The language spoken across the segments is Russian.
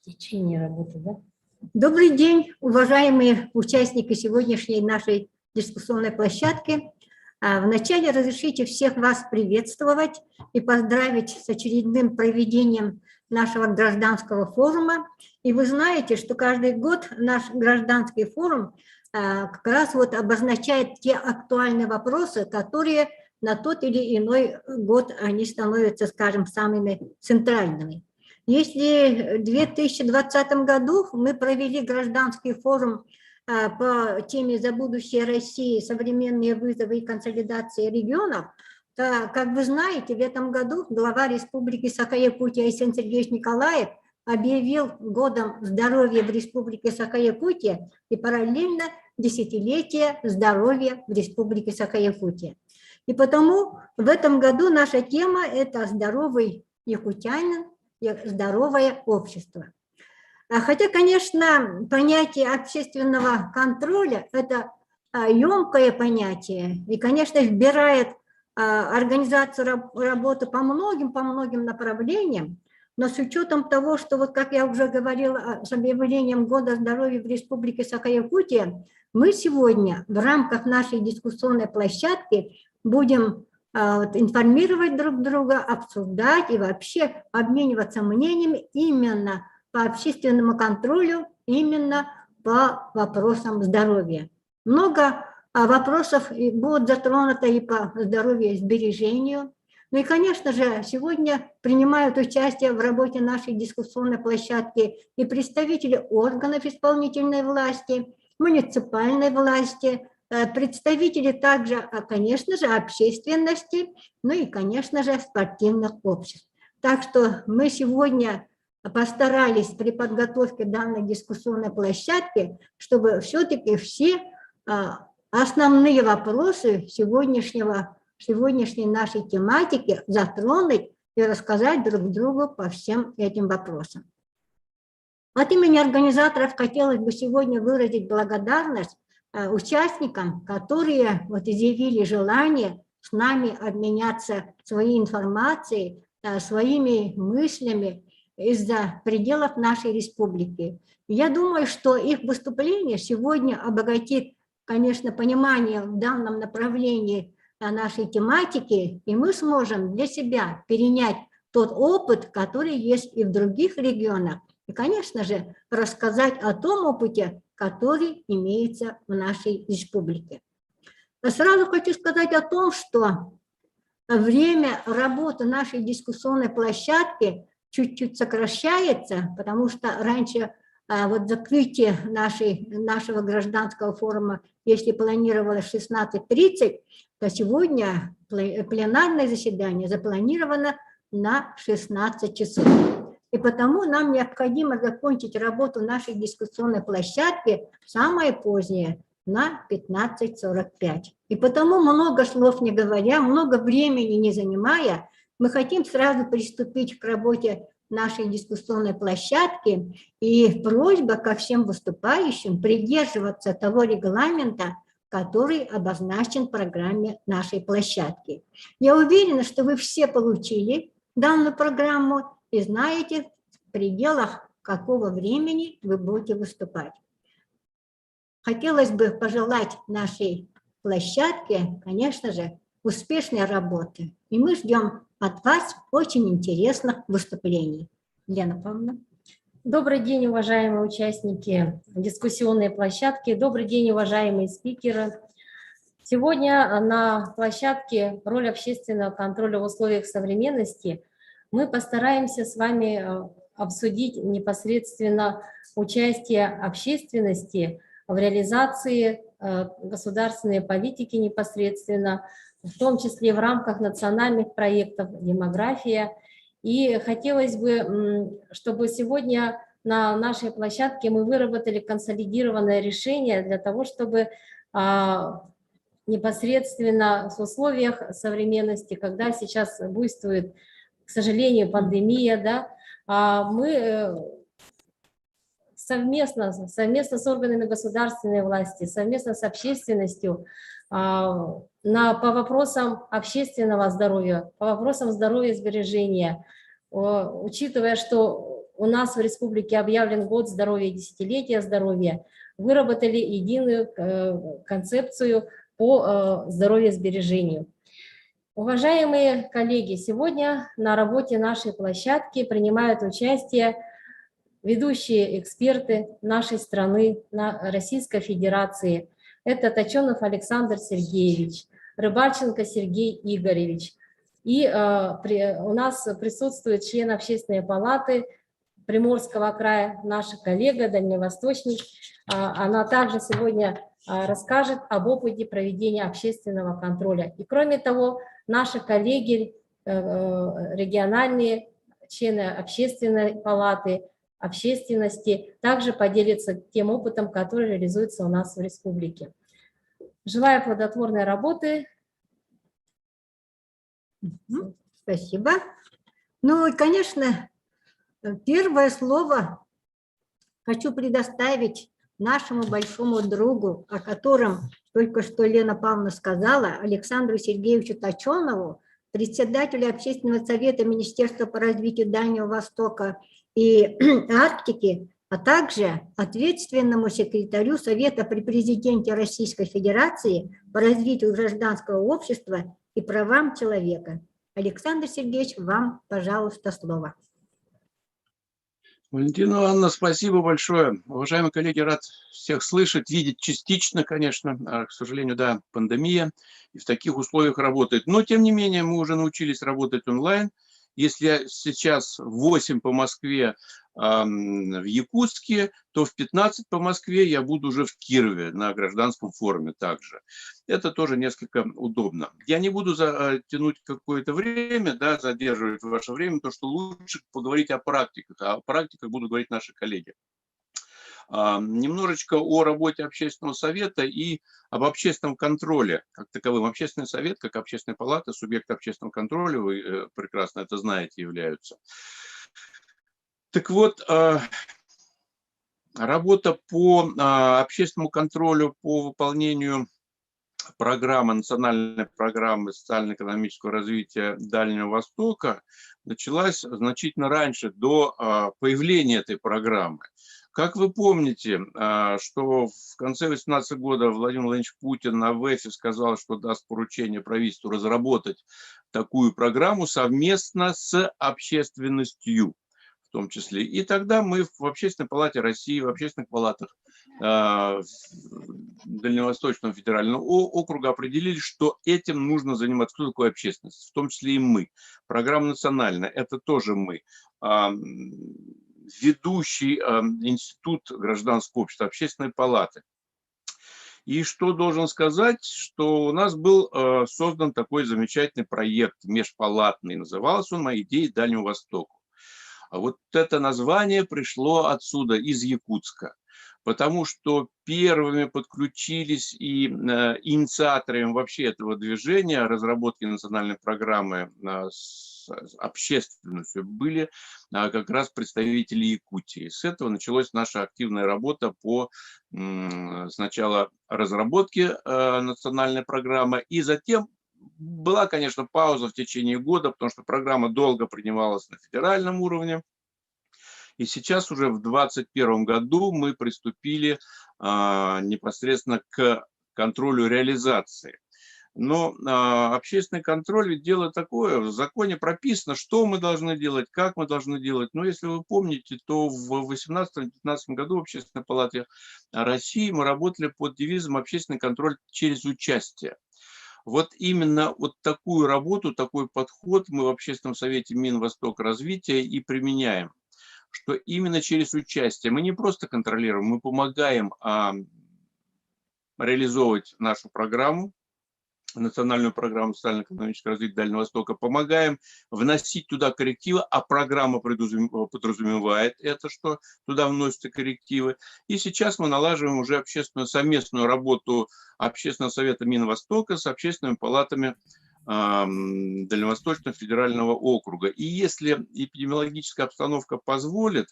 В течение работы, да? Добрый день, уважаемые участники сегодняшней нашей дискуссионной площадки. Вначале разрешите всех вас приветствовать и поздравить с очередным проведением нашего гражданского форума. И вы знаете, что каждый год наш гражданский форум как раз вот обозначает те актуальные вопросы, которые на тот или иной год они становятся, скажем, самыми центральными. Если в 2020 году мы провели гражданский форум по теме «За будущее России. Современные вызовы и консолидация регионов», то, как вы знаете, в этом году глава Республики Саха-Якутия Айсен Сергеевич Николаев объявил годом здоровья в Республике Саха-Якутия и параллельно десятилетие здоровья в Республике Саха-Якутия. И потому в этом году наша тема – это здоровый якутянин, здоровое общество. Хотя, конечно, понятие общественного контроля – это емкое понятие, и, конечно, вбирает организацию работы по многим направлениям, но с учетом того, что, вот как я уже говорила, с объявлением Года здоровья в Республике Саха-Якутия, мы сегодня в рамках нашей дискуссионной площадки будем информировать друг друга, обсуждать и вообще обмениваться мнениями именно по общественному контролю, именно по вопросам здоровья. Много вопросов будут затронуты и по здоровью и сбережению. Ну и, конечно же, сегодня принимают участие в работе нашей дискуссионной площадки и представители органов исполнительной власти, муниципальной власти, представители также, конечно же, общественности, ну и, конечно же, спортивных обществ. Так что мы сегодня постарались при подготовке данной дискуссионной площадки, чтобы все-таки все основные вопросы сегодняшней нашей тематики затронуть и рассказать друг другу по всем этим вопросам. От имени организаторов хотелось бы сегодня выразить благодарность участникам, которые вот изъявили желание с нами обменяться своей информацией, своими мыслями из-за пределов нашей республики. Я думаю, что их выступление сегодня обогатит, конечно, понимание в данном направлении нашей тематики, и мы сможем для себя перенять тот опыт, который есть и в других регионах, и, конечно же, рассказать о том опыте, который имеется в нашей республике. Сразу хочу сказать о том, что время работы нашей дискуссионной площадки чуть-чуть сокращается, потому что раньше вот закрытие нашего гражданского форума, если планировалось 16:30, то сегодня пленарное заседание запланировано на 16 часов. И потому нам необходимо закончить работу нашей дискуссионной площадки самое позднее, на 15:45. И потому, много слов не говоря, много времени не занимая, мы хотим сразу приступить к работе нашей дискуссионной площадки. И просьба ко всем выступающим придерживаться того регламента, который обозначен в программе нашей площадки. Я уверена, что вы все получили данную программу и знаете, в пределах какого времени вы будете выступать. Хотелось бы пожелать нашей площадке, конечно же, успешной работы. И мы ждем от вас очень интересных выступлений. Лена Павловна. Добрый день, уважаемые участники дискуссионной площадки. Добрый день, уважаемые спикеры. Сегодня на площадке «Роль общественного контроля в условиях современности» мы постараемся с вами обсудить непосредственно участие общественности в реализации государственной политики непосредственно, в том числе в рамках национальных проектов «Демография». И хотелось бы, чтобы сегодня на нашей площадке мы выработали консолидированное решение для того, чтобы непосредственно в условиях современности, когда сейчас буйствует, к сожалению, пандемия, да, мы совместно с органами государственной власти, совместно с общественностью по вопросам общественного здоровья, по вопросам здоровья и сбережения, учитывая, что у нас в республике объявлен год здоровья, десятилетия здоровья, выработали единую концепцию по здоровьесбережению. Уважаемые коллеги, сегодня на работе нашей площадки принимают участие ведущие эксперты нашей страны, Российской Федерации. Это Точенов Александр Сергеевич, Рыбальченко Сергей Игоревич. И у нас присутствует член Общественной палаты Приморского края, наша коллега, дальневосточник. Она также сегодня расскажет об опыте проведения общественного контроля. И кроме того, наши коллеги, региональные члены Общественной палаты, общественности, также поделятся тем опытом, который реализуется у нас в республике. Желаю плодотворной работы. Спасибо. Ну и, конечно, первое слово хочу предоставить нашему большому другу, о котором только что Лена Павловна сказала, Александру Сергеевичу Точенову, председателю Общественного совета Министерства по развитию Дальнего Востока и Арктики, а также ответственному секретарю Совета при президенте Российской Федерации по развитию гражданского общества и правам человека. Александр Сергеевич, вам, пожалуйста, слово. Валентина Ивановна, спасибо большое. Уважаемые коллеги, рад всех слышать, видеть частично, конечно. К сожалению, да, пандемия, и в таких условиях работает. Но, тем не менее, мы уже научились работать онлайн. Если сейчас в 8 по Москве в Якутске, то в 15 по Москве я буду уже в Кирове на гражданском форуме также. Это тоже несколько удобно. Я не буду тянуть какое-то время, да, задерживать ваше время, потому что лучше поговорить о практиках. А о практиках будут говорить наши коллеги. Немножечко о работе общественного совета и об общественном контроле как таковым. Общественный совет, как общественная палата, субъект общественного контроля, вы прекрасно это знаете, являются. Так вот, работа по общественному контролю, по выполнению программы, национальной программы социально-экономического развития Дальнего Востока началась значительно раньше, до появления этой программы. Как вы помните, что в конце 2018 года Владимир Владимирович Путин на ВЭФе сказал, что даст поручение правительству разработать такую программу совместно с общественностью в том числе. И тогда мы в Общественной палате России, в общественных палатах Дальневосточного федерального округа определили, что этим нужно заниматься. Кто такое общественность? В том числе и мы. Программа национальная, это тоже мы. Ведущий институт гражданского общества, общественной палаты. И что должен сказать, что у нас был создан такой замечательный проект межпалатный, назывался он «Мои идеи Дальнему Востоку». А вот это название пришло отсюда, из Якутска, потому что первыми подключились и инициаторами вообще этого движения, разработки национальной программы с общественностью, были как раз представители Якутии. С этого началась наша активная работа по сначала разработке национальной программы, и затем была, конечно, пауза в течение года, потому что программа долго принималась на федеральном уровне. И сейчас уже в 2021 году мы приступили непосредственно к контролю реализации. Но общественный контроль ведь дело такое, в законе прописано, что мы должны делать, как мы должны делать. Но если вы помните, то в 2018-2019 году в Общественной палате России мы работали под девизом «Общественный контроль через участие». Вот именно вот такую работу, такой подход мы в Общественном совете Минвостокразвития и применяем. Что именно через участие мы не просто контролируем, мы помогаем реализовывать нашу программу, национальную программу социально-экономического развития Дальнего Востока, помогаем вносить туда коррективы, а программа подразумевает это, что туда вносятся коррективы. И сейчас мы налаживаем уже общественную совместную работу Общественного совета Минвостока с общественными палатами Дальневосточного федерального округа. И если эпидемиологическая обстановка позволит,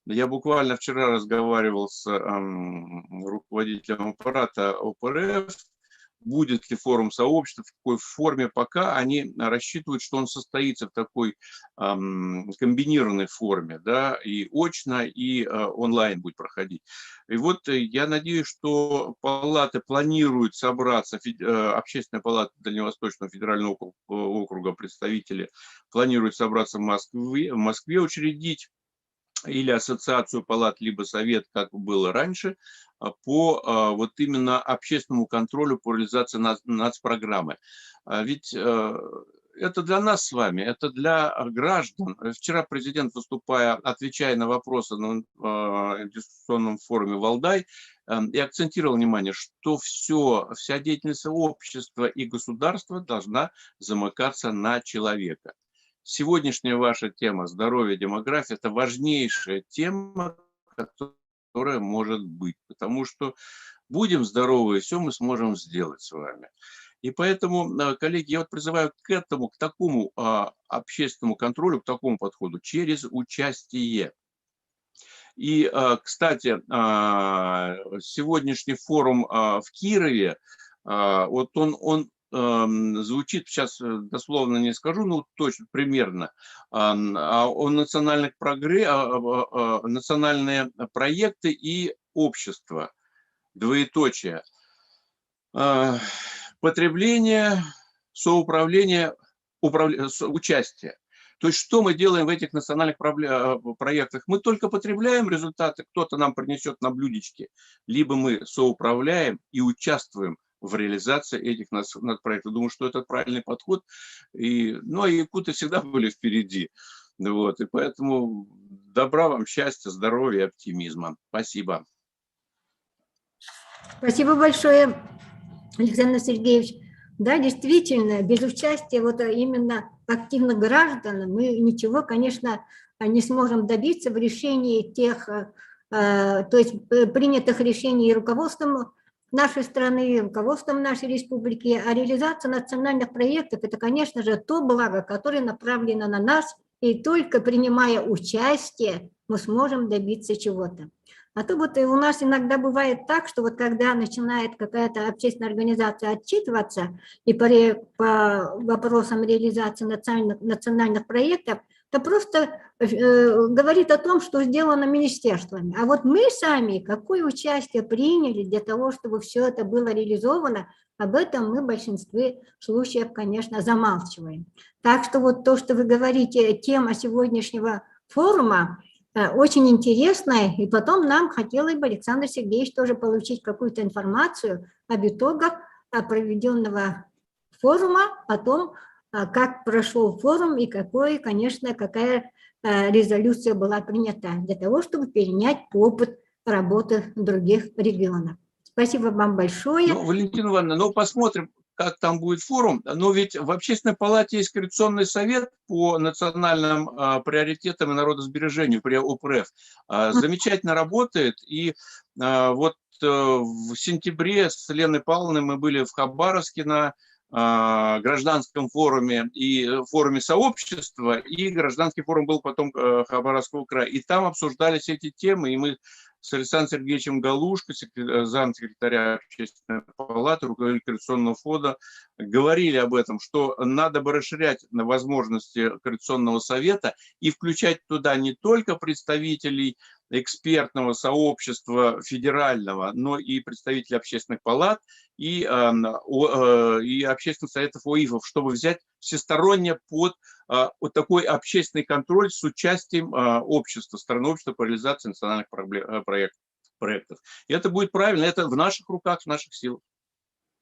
я буквально вчера разговаривал с руководителем аппарата ОПРФ, будет ли форум сообщества, в какой форме, пока они рассчитывают, что он состоится в такой комбинированной форме, да, и очно, и онлайн будет проходить. И вот я надеюсь, что палаты планируют собраться, Общественная палата Дальневосточного федерального округа, представители планируют собраться в Москве учредить или ассоциацию палат, либо совет, как было раньше, по вот именно общественному контролю по реализации нацпрограммы. Ведь это для нас с вами, это для граждан. Вчера президент, выступая, отвечая на вопросы на дискуссионном форуме «Валдай», и акцентировал внимание, что вся деятельность общества и государства должна замыкаться на человека. Сегодняшняя ваша тема «Здоровье, демография» – это важнейшая тема, которая может быть, потому что будем здоровы, и все мы сможем сделать с вами. И поэтому, коллеги, я вот призываю к такому общественному контролю, к такому подходу через участие. И, кстати, сегодняшний форум в Кирове, вот он звучит, сейчас дословно не скажу, но точно, примерно, о национальные проекты и общество, двоеточие, потребление, соуправление, участие. То есть что мы делаем в этих национальных проектах? Мы только потребляем результаты, кто-то нам принесет на блюдечке, либо мы соуправляем и участвуем в реализации этих проектов. Думаю, что это правильный подход. Ну, а якуты всегда были впереди. Вот, и поэтому добра вам, счастья, здоровья, оптимизма. Спасибо. Спасибо большое, Александр Сергеевич. Да, действительно, без участия вот именно активных граждан мы ничего, конечно, не сможем добиться в решении тех, то есть принятых решений руководством нашей страны, руководством нашей республики, а реализация национальных проектов – это, конечно же, то благо, которое направлено на нас, и только принимая участие мы сможем добиться чего-то. А то вот у нас иногда бывает так, что вот когда начинает какая-то общественная организация отчитываться и по вопросам реализации национальных проектов, то просто говорит о том, что сделано министерствами. А вот мы сами какое участие приняли для того, чтобы все это было реализовано, об этом мы в большинстве случаев, конечно, замалчиваем. Так что вот то, что вы говорите, тема сегодняшнего форума, очень интересная, и потом нам хотелось бы, Александр Сергеевич, тоже получить какую-то информацию об итогах проведенного форума, о том, как прошел форум и какая резолюция была принята, для того, чтобы перенять опыт работы в других регионах. Спасибо вам большое. Ну, Валентина Ивановна, посмотрим, как там будет форум. Но ведь в Общественной палате есть Координационный совет по национальным приоритетам и народосбережению при УПРФ. Замечательно работает. И вот в сентябре с Леной Павловной мы были в Хабаровске на гражданском форуме и форуме сообщества, и гражданский форум был потом Хабаровского края. И там обсуждались эти темы, и мы с Александром Сергеевичем Галушко, замсекретаря Общественной палаты, руководитель Координационного фонда, говорили об этом, что надо бы расширять возможности Координационного совета и включать туда не только представителей экспертного сообщества федерального, но и представителей общественных палат и общественных советов ОИФов, чтобы взять всесторонне под вот такой общественный контроль с участием общества, стороны общества по реализации национальных проектов. И это будет правильно, это в наших руках, в наших силах.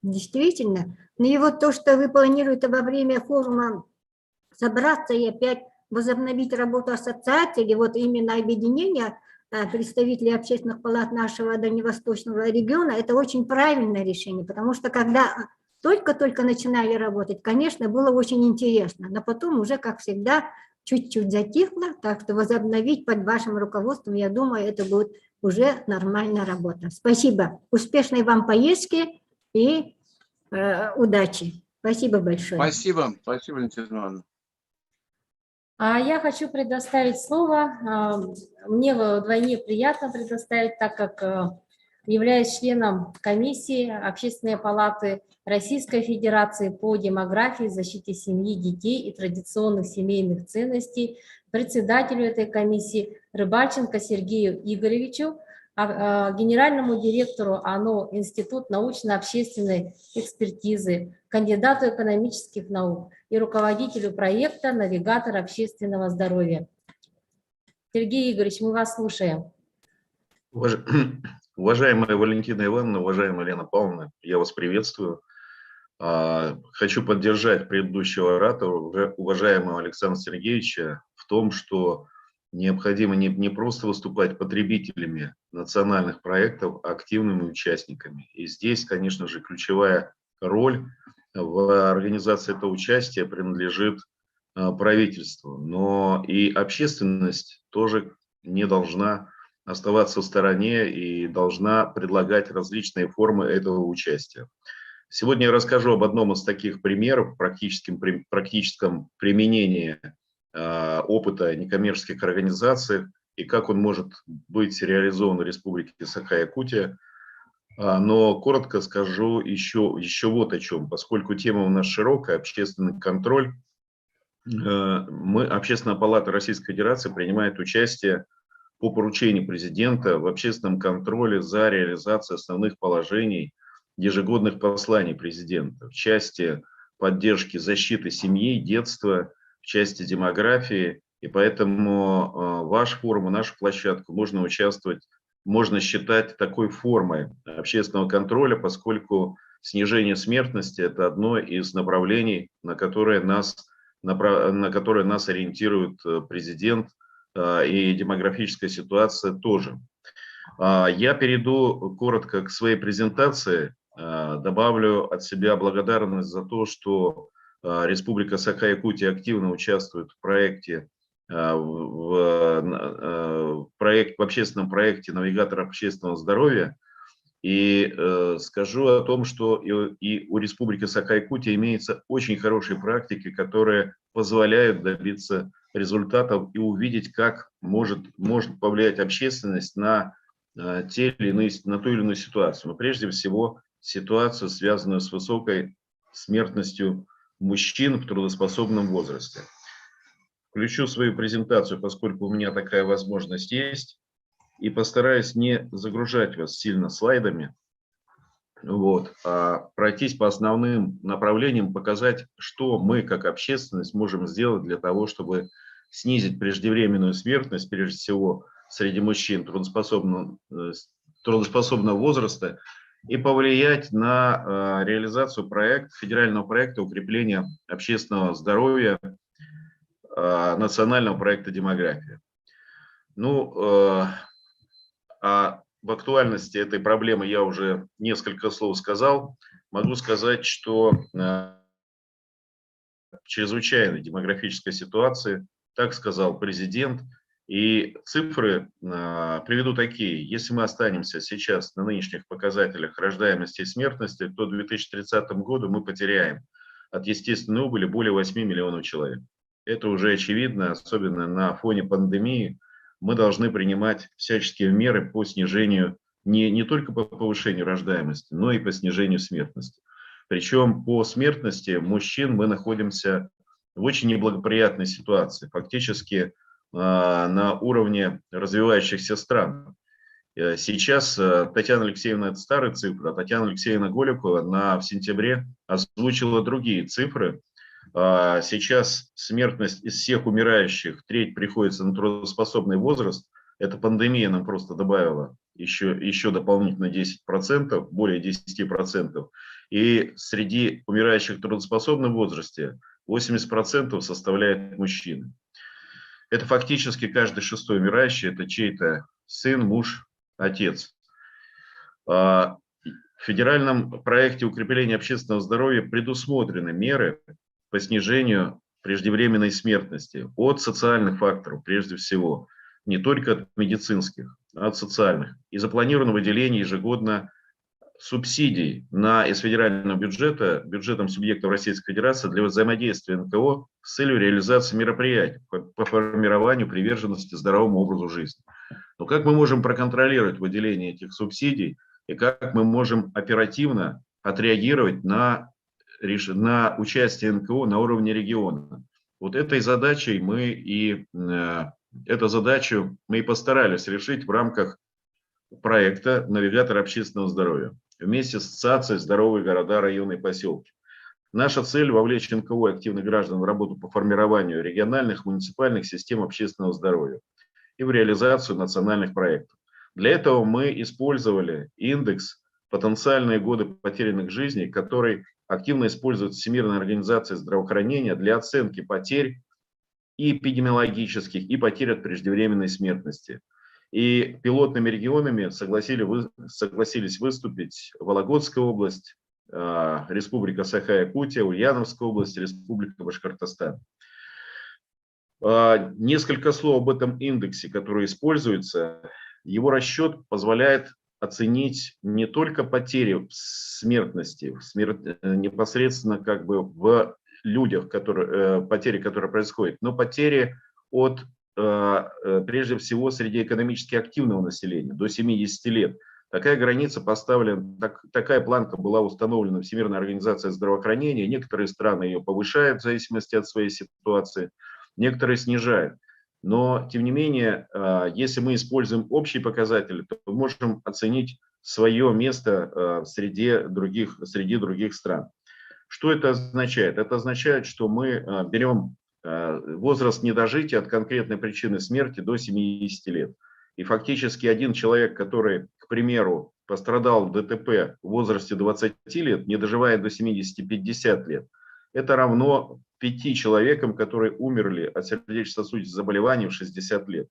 Действительно. Ну и вот то, что вы планируете во время форума собраться и опять возобновить работу ассоциации, или вот именно объединения представителей общественных палат нашего дальневосточного региона, это очень правильное решение, потому что когда только-только начинали работать, конечно, было очень интересно, но потом уже, как всегда, чуть-чуть затихло, так что возобновить под вашим руководством, я думаю, это будет уже нормальная работа. Спасибо. Успешной вам поездки и удачи. Спасибо большое. Спасибо. Спасибо, Валентина Ивановна. Я хочу предоставить слово. Мне вдвойне приятно предоставить, так как являюсь членом комиссии Общественной палаты Российской Федерации по демографии, защите семьи, детей и традиционных семейных ценностей, председателю этой комиссии Рыбальченко Сергею Игоревичу, генеральному директору АНО Институт научно-общественной экспертизы, кандидату экономических наук и руководителю проекта «Навигатор общественного здоровья». Сергей Игоревич, мы вас слушаем. Уважаемая Валентина Ивановна, уважаемая Лена Павловна, я вас приветствую. Хочу поддержать предыдущего оратора, уважаемого Александра Сергеевича, в том, что необходимо не просто выступать потребителями национальных проектов, а активными участниками. И здесь, конечно же, ключевая роль в организации этого участия принадлежит правительству. Но и общественность тоже не должна оставаться в стороне и должна предлагать различные формы этого участия. Сегодня я расскажу об одном из таких примеров в практическом применении опыта некоммерческих организаций и как он может быть реализован в Республике Саха-Якутия. Но коротко скажу еще вот о чем. Поскольку тема у нас широкая, общественный контроль, Общественная палата Российской Федерации принимает участие по поручению президента в общественном контроле за реализацией основных положений ежегодных посланий президента в части поддержки защиты семьи, детства, в части демографии. И поэтому ваш форум и нашу площадку можно считать такой формой общественного контроля, поскольку снижение смертности – это одно из направлений, на которое нас ориентирует президент, и демографическая ситуация тоже. Я перейду коротко к своей презентации, добавлю от себя благодарность за то, что Республика Саха-Якутия активно участвует в проекте, в общественном проекте «Навигатор общественного здоровья». И скажу о том, что и у Республики Саха-Якутия имеются очень хорошие практики, которые позволяют добиться результатов и увидеть, как может повлиять общественность на ту или иную ситуацию. Но прежде всего ситуацию, связанную с высокой смертностью мужчин в трудоспособном возрасте. Включу свою презентацию, поскольку у меня такая возможность есть, и постараюсь не загружать вас сильно слайдами, а пройтись по основным направлениям, показать, что мы как общественность можем сделать для того, чтобы снизить преждевременную смертность, прежде всего среди мужчин трудоспособного возраста, и повлиять на реализацию федерального проекта укрепления общественного здоровья, национального проекта «Демография». В актуальности этой проблемы я уже несколько слов сказал. Могу сказать, что в чрезвычайной демографической ситуации, так сказал президент, и цифры приведу такие. Если мы останемся сейчас на нынешних показателях рождаемости и смертности, то к 2030 году мы потеряем от естественной убыли более 8 миллионов человек. Это уже очевидно, особенно на фоне пандемии. Мы должны принимать всяческие меры по снижению, не только по повышению рождаемости, но и по снижению смертности. Причем по смертности мужчин мы находимся в очень неблагоприятной ситуации, фактически на уровне развивающихся стран. Сейчас Татьяна Алексеевна, это старая цифра, Татьяна Алексеевна Голикова в сентябре озвучила другие цифры. Сейчас смертность из всех умирающих, треть приходится на трудоспособный возраст. Эта пандемия нам просто добавила еще дополнительно 10%, более 10%. И среди умирающих в трудоспособном возрасте 80% составляют мужчины. Это фактически каждый шестой умирающий, это чей-то сын, муж, отец. В федеральном проекте укрепления общественного здоровья предусмотрены меры по снижению преждевременной смертности от социальных факторов, прежде всего, не только от медицинских, а от социальных. И запланировано выделение ежегодно субсидий из федерального бюджета, бюджетом субъектов Российской Федерации для взаимодействия НКО с целью реализации мероприятий по формированию приверженности здоровому образу жизни. Но как мы можем проконтролировать выделение этих субсидий, и как мы можем оперативно отреагировать на участие НКО на уровне региона. Вот эту задачу мы и постарались решить в рамках проекта «Навигатор общественного здоровья» вместе с Ассоциацией «Здоровые города, районы и поселки». Наша цель – вовлечь НКО и активных граждан в работу по формированию региональных муниципальных систем общественного здоровья и в реализацию национальных проектов. Для этого мы использовали индекс «Потенциальные годы потерянных жизней», который активно использует Всемирная организация здравоохранения для оценки потерь и эпидемиологических, и потерь от преждевременной смертности. И пилотными регионами согласились выступить Вологодская область, Республика Саха-Якутия, Ульяновская область, Республика Башкортостан. Несколько слов об этом индексе, который используется. Его расчет позволяет оценить не только потери в смертности, непосредственно как бы в людях, потери, которые происходят, но потери от, прежде всего, среди экономически активного населения, до 70 лет. Такая граница поставлена, такая планка была установлена Всемирной организацией здравоохранения. Некоторые страны ее повышают в зависимости от своей ситуации, некоторые снижают. Но, тем не менее, если мы используем общие показатели, то мы можем оценить свое место среди других стран. Что это означает? Это означает, что мы берем возраст недожития от конкретной причины смерти до 70 лет. И фактически один человек, который, к примеру, пострадал в ДТП в возрасте 20 лет, не доживает до 70-50 лет, это равно 5 человекам, которые умерли от сердечно-сосудистых заболеваний в 60 лет.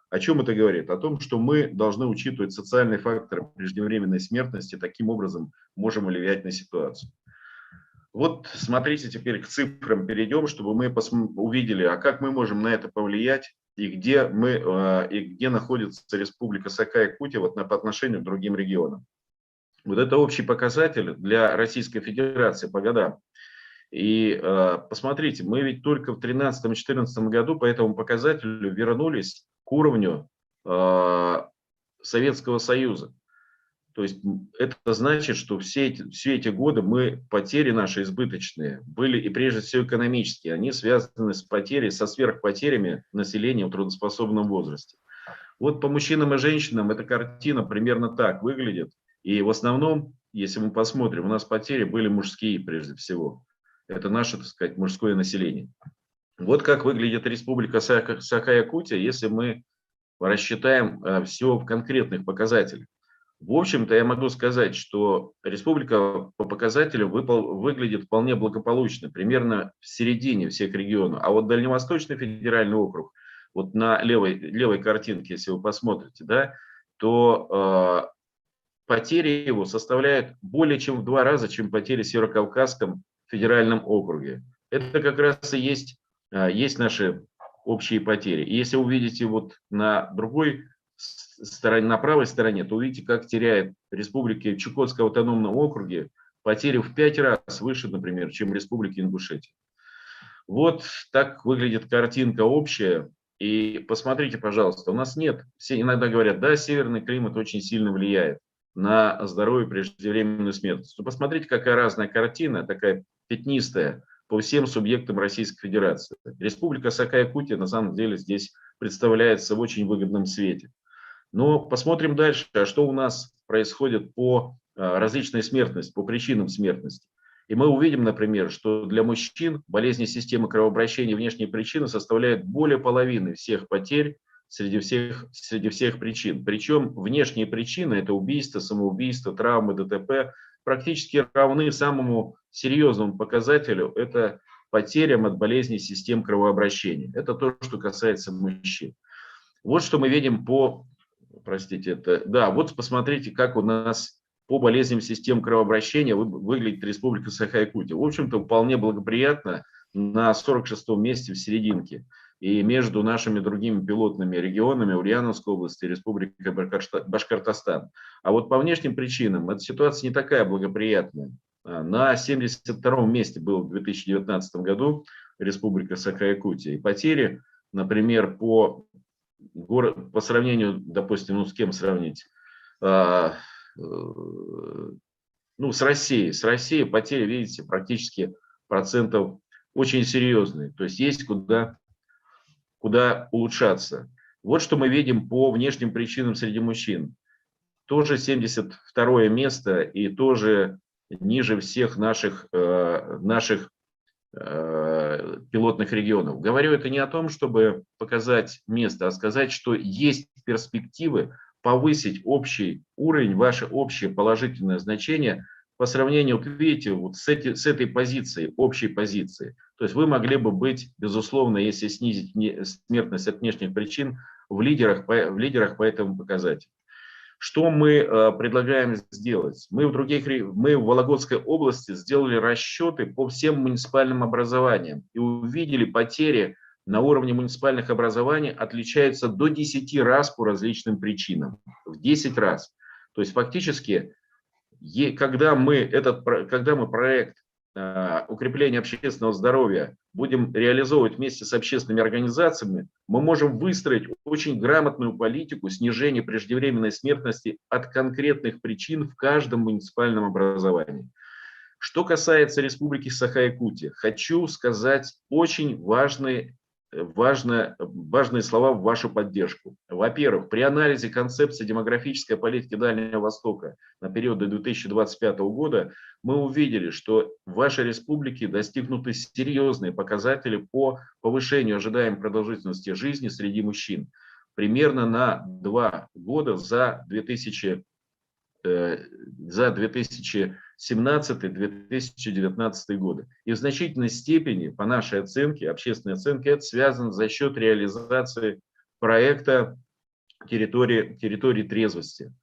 О чем это говорит? О том, что мы должны учитывать социальные факторы преждевременной смертности, таким образом можем влиять на ситуацию. Вот смотрите, теперь к цифрам перейдем, чтобы мы увидели, а как мы можем на это повлиять и где находится Республика Саха-Якутия по отношению к другим регионам. Вот это общий показатель для Российской Федерации по годам. И посмотрите, мы ведь только в 2013-2014 году по этому показателю вернулись к уровню Советского Союза. То есть это значит, что все эти годы потери наши избыточные были, и прежде всего экономические, они связаны со сверхпотерями населения в трудоспособном возрасте. Вот по мужчинам и женщинам эта картина примерно так выглядит. И в основном, если мы посмотрим, у нас потери были мужские прежде всего. Это наше, так сказать, мужское население. Вот как выглядит Республика Саха-Якутия, если мы рассчитаем все в конкретных показателях. В общем-то, я могу сказать, что республика по показателям выглядит вполне благополучно, примерно в середине всех регионов. А вот Дальневосточный федеральный округ, вот на левой картинке, если вы посмотрите, да, то потери его составляют более чем в 2 раза, чем потери в Северокавказском федеральном округе. Это как раз и есть наши общие потери. И если увидите вот на другой стороне, на правой стороне, то увидите, как теряет Республика Чукотского автономного округа потери в 5 раз выше, например, чем Республика Ингушетия. Вот так выглядит картинка общая. И посмотрите, пожалуйста, у нас нет, все иногда говорят, да, северный климат очень сильно влияет на здоровье и преждевременную смертность. Но посмотрите, какая разная картина, такая пятнистая по всем субъектам Российской Федерации. Республика Саха-Якутия на самом деле здесь представляется в очень выгодном свете. Но посмотрим дальше, что у нас происходит по различной смертности, по причинам смертности. И мы увидим, например, что для мужчин болезни системы кровообращения и внешние причины составляют более половины всех потерь среди всех причин. Причем внешние причины – это убийство, самоубийство, травмы, ДТП – практически равны самому серьезному показателю – это потерям от болезней систем кровообращения. Это то, что касается мужчин. Вот что мы видим вот посмотрите, как у нас по болезням систем кровообращения выглядит Республика Саха-Якутия. В общем-то, вполне благоприятно, на 46-м месте в серединке. И между нашими другими пилотными регионами Ульяновской области и Республикой Башкортостан. А вот по внешним причинам эта ситуация не такая благоприятная. На 72-м месте был в 2019 году Республика Саха-Якутия. И потери, например, по сравнению, допустим, с кем сравнить? ну, с Россией. С Россией потери, видите, практически процентов очень серьезные. То есть куда улучшаться. Вот что мы видим по внешним причинам среди мужчин. Тоже 72 место и тоже ниже всех наших пилотных регионов. Говорю это не о том, чтобы показать место, а сказать, что есть перспективы повысить общий уровень, ваше общее положительное значение по сравнению, вот видите, вот с этой позицией, общей позиции. То есть вы могли бы быть, безусловно, если снизить смертность от внешних причин, в лидерах по этому показателю. Что мы предлагаем сделать? Мы в Вологодской области сделали расчеты по всем муниципальным образованиям и увидели потери на уровне муниципальных образований отличаются до 10 раз по различным причинам. В 10 раз. То есть фактически, когда мы проект укрепления общественного здоровья будем реализовывать вместе с общественными организациями, мы можем выстроить очень грамотную политику снижения преждевременной смертности от конкретных причин в каждом муниципальном образовании. Что касается Республики Саха-Якутия, хочу сказать очень важные слова в вашу поддержку. Во-первых, при анализе концепции демографической политики Дальнего Востока на период до 2025 года мы увидели, что в вашей республике достигнуты серьезные показатели по повышению ожидаемой продолжительности жизни среди мужчин. Примерно на 2 года за 2017-2019 годы. И в значительной степени, по нашей оценке, общественной оценке, это связано за счет реализации проекта территории трезвости.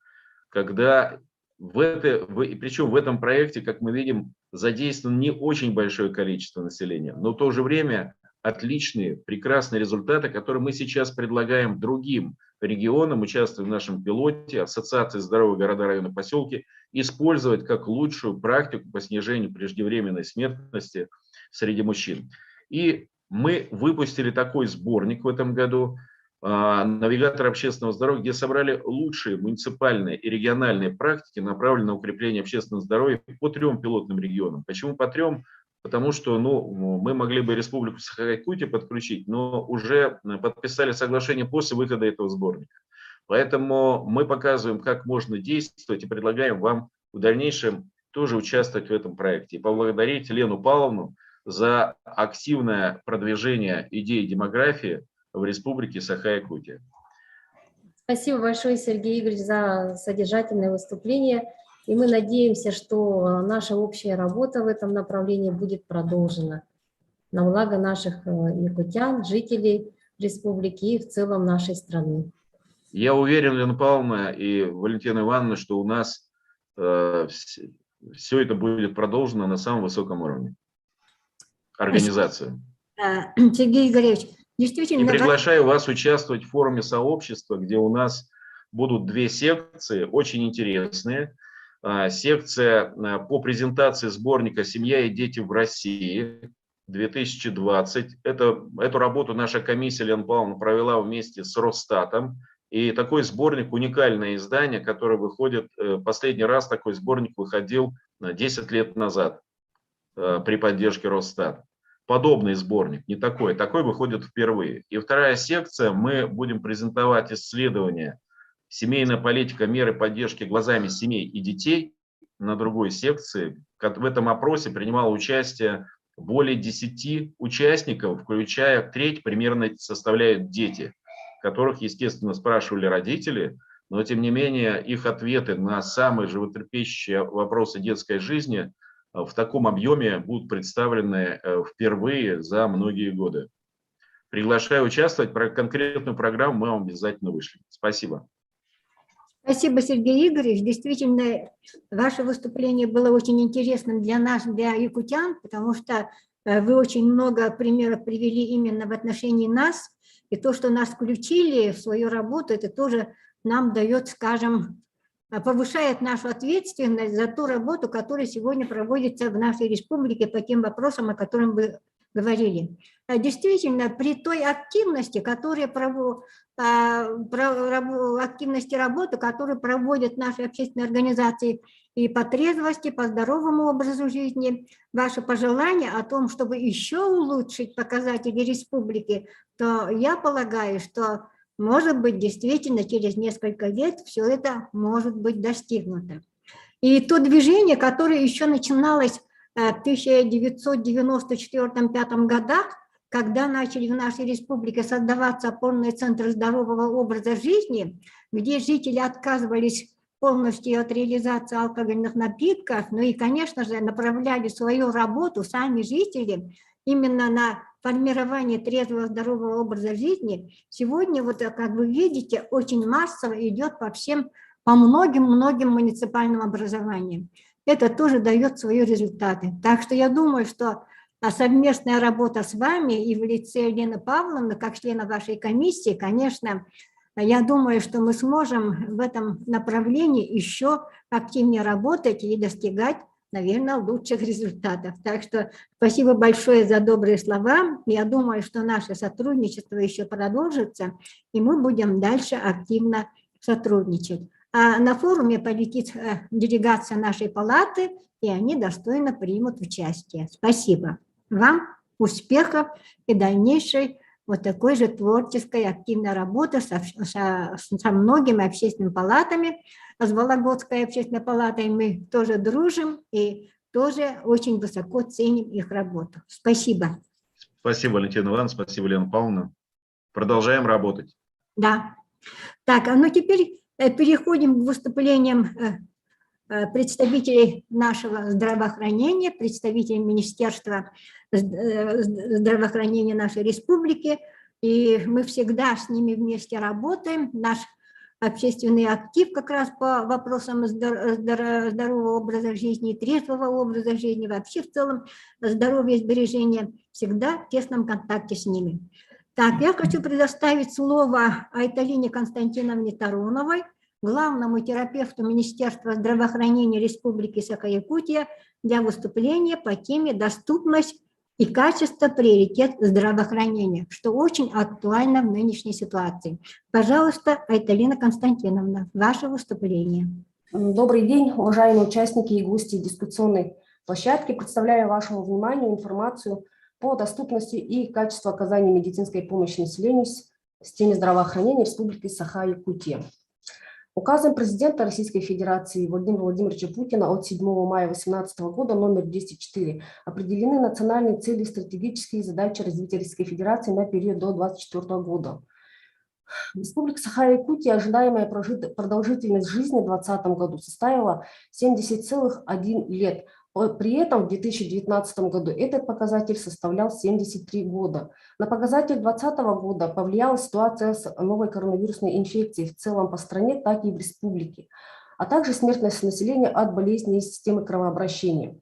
Когда причем в этом проекте, как мы видим, задействовано не очень большое количество населения, но в то же время отличные, прекрасные результаты, которые мы сейчас предлагаем другим регионам, участвуя в нашем пилоте, Ассоциации здоровых города, районы, поселки, использовать как лучшую практику по снижению преждевременной смертности среди мужчин. И мы выпустили такой сборник в этом году, «Навигатор общественного здоровья», где собрали лучшие муниципальные и региональные практики, направленные на укрепление общественного здоровья по 3 пилотным регионам. Почему по 3? Потому что мы могли бы Республику Саха-Якутия подключить, но уже подписали соглашение после выхода этого сборника. Поэтому мы показываем, как можно действовать, и предлагаем вам в дальнейшем тоже участвовать в этом проекте. И поблагодарить Лену Павловну за активное продвижение идеи демографии в Республике Саха-Якутия. Спасибо большое, Сергей Игоревич, за содержательное выступление. И мы надеемся, что наша общая работа в этом направлении будет продолжена на благо наших якутян, жителей республики и в целом нашей страны. Я уверен, Лена Павловна и Валентина Ивановна, что у нас все это будет продолжено на самом высоком уровне организации. Сергей Игоревич, действительно... И приглашаю вас участвовать в форуме сообщества, где у нас будут 2 секции, очень интересные. Секция по презентации сборника «Семья и дети в России» 2020. Эту работу наша комиссия, Лена Павловна, провела вместе с Росстатом. И такой сборник, уникальное издание, которое выходит, последний раз такой сборник выходил 10 лет назад при поддержке Росстата. Подобный сборник, не такой, такой выходит впервые. И 2-я секция, мы будем презентовать исследования «Семейная политика, меры поддержки глазами семей и детей» на другой секции. В этом опросе принимало участие более 10 участников, включая треть примерно составляют дети, которых, естественно, спрашивали родители, но тем не менее их ответы на самые животрепещущие вопросы детской жизни в таком объеме будут представлены впервые за многие годы. Приглашаю участвовать. Про конкретную программу мы вам обязательно вышлем. Спасибо. Спасибо, Сергей Игоревич. Действительно, ваше выступление было очень интересным для нас, для якутян, потому что вы очень много примеров привели именно в отношении нас. И то, что нас включили в свою работу, это тоже нам дает, скажем, повышает нашу ответственность за ту работу, которая сегодня проводится в нашей республике по тем вопросам, о которых вы говорили. Действительно, при той активности, активности работы, которую проводят наши общественные организации и по трезвости, по здоровому образу жизни, ваше пожелание о том, чтобы еще улучшить показатели республики, то я полагаю, что, может быть, действительно через несколько лет все это может быть достигнуто. И то движение, которое еще начиналось в 1994-1995 годах, когда начали в нашей республике создаваться опорные центры здорового образа жизни, где жители отказывались полностью от реализации алкогольных напитков, ну и, конечно же, направляли свою работу, сами жители, именно на формирование трезвого здорового образа жизни, сегодня, вот как вы видите, очень массово идет по многим муниципальным образованиям. Это тоже дает свои результаты. Так что я думаю, что совместная работа с вами и в лице Елены Павловны, как члена вашей комиссии, конечно, я думаю, что мы сможем в этом направлении еще активнее работать и достигать, наверное, лучших результатов. Так что спасибо большое за добрые слова. Я думаю, что наше сотрудничество еще продолжится, и мы будем дальше активно сотрудничать. А на форуме полетит делегация нашей палаты, и они достойно примут участие. Спасибо вам, успехов и дальнейшей вот такой же творческой активной работы со многими общественными палатами. С Вологодской общественной палатой мы тоже дружим и тоже очень высоко ценим их работу. Спасибо. Спасибо, Валентина Ивановна, спасибо, Елена Павловна. Продолжаем работать. Да. Так, ну теперь переходим к выступлениям представителей нашего здравоохранения, представителей Министерства здравоохранения нашей республики. И мы всегда с ними вместе работаем. Наш общественный актив как раз по вопросам здорового образа жизни, трезвого образа жизни, вообще в целом здоровья и сбережения, всегда в тесном контакте с ними. Так, я хочу предоставить слово Айталине Константиновне Таруновой, главному терапевту Министерства здравоохранения Республики Саха-Якутия, для выступления по теме «Доступность и качество приоритет здравоохранения», что очень актуально в нынешней ситуации. Пожалуйста, Айталина Константиновна, ваше выступление. Добрый день, уважаемые участники и гости дискуссионной площадки. Представляю вашему вниманию информацию по доступности и качеству оказания медицинской помощи населению в системе здравоохранения Республики Саха-Якутия. Указом президента Российской Федерации Владимира Владимировича Путина от 7 мая 2018 года номер 204 определены национальные цели и стратегические задачи развития Российской Федерации на период до 2024 года. В Республике Саха-Якутия ожидаемая продолжительность жизни в 2020 году составила 70,1 лет. При этом в 2019 году этот показатель составлял 73 года. На показатель 2020 года повлияла ситуация с новой коронавирусной инфекцией в целом по стране, так и в республике, а также смертность населения от болезней системы кровообращения.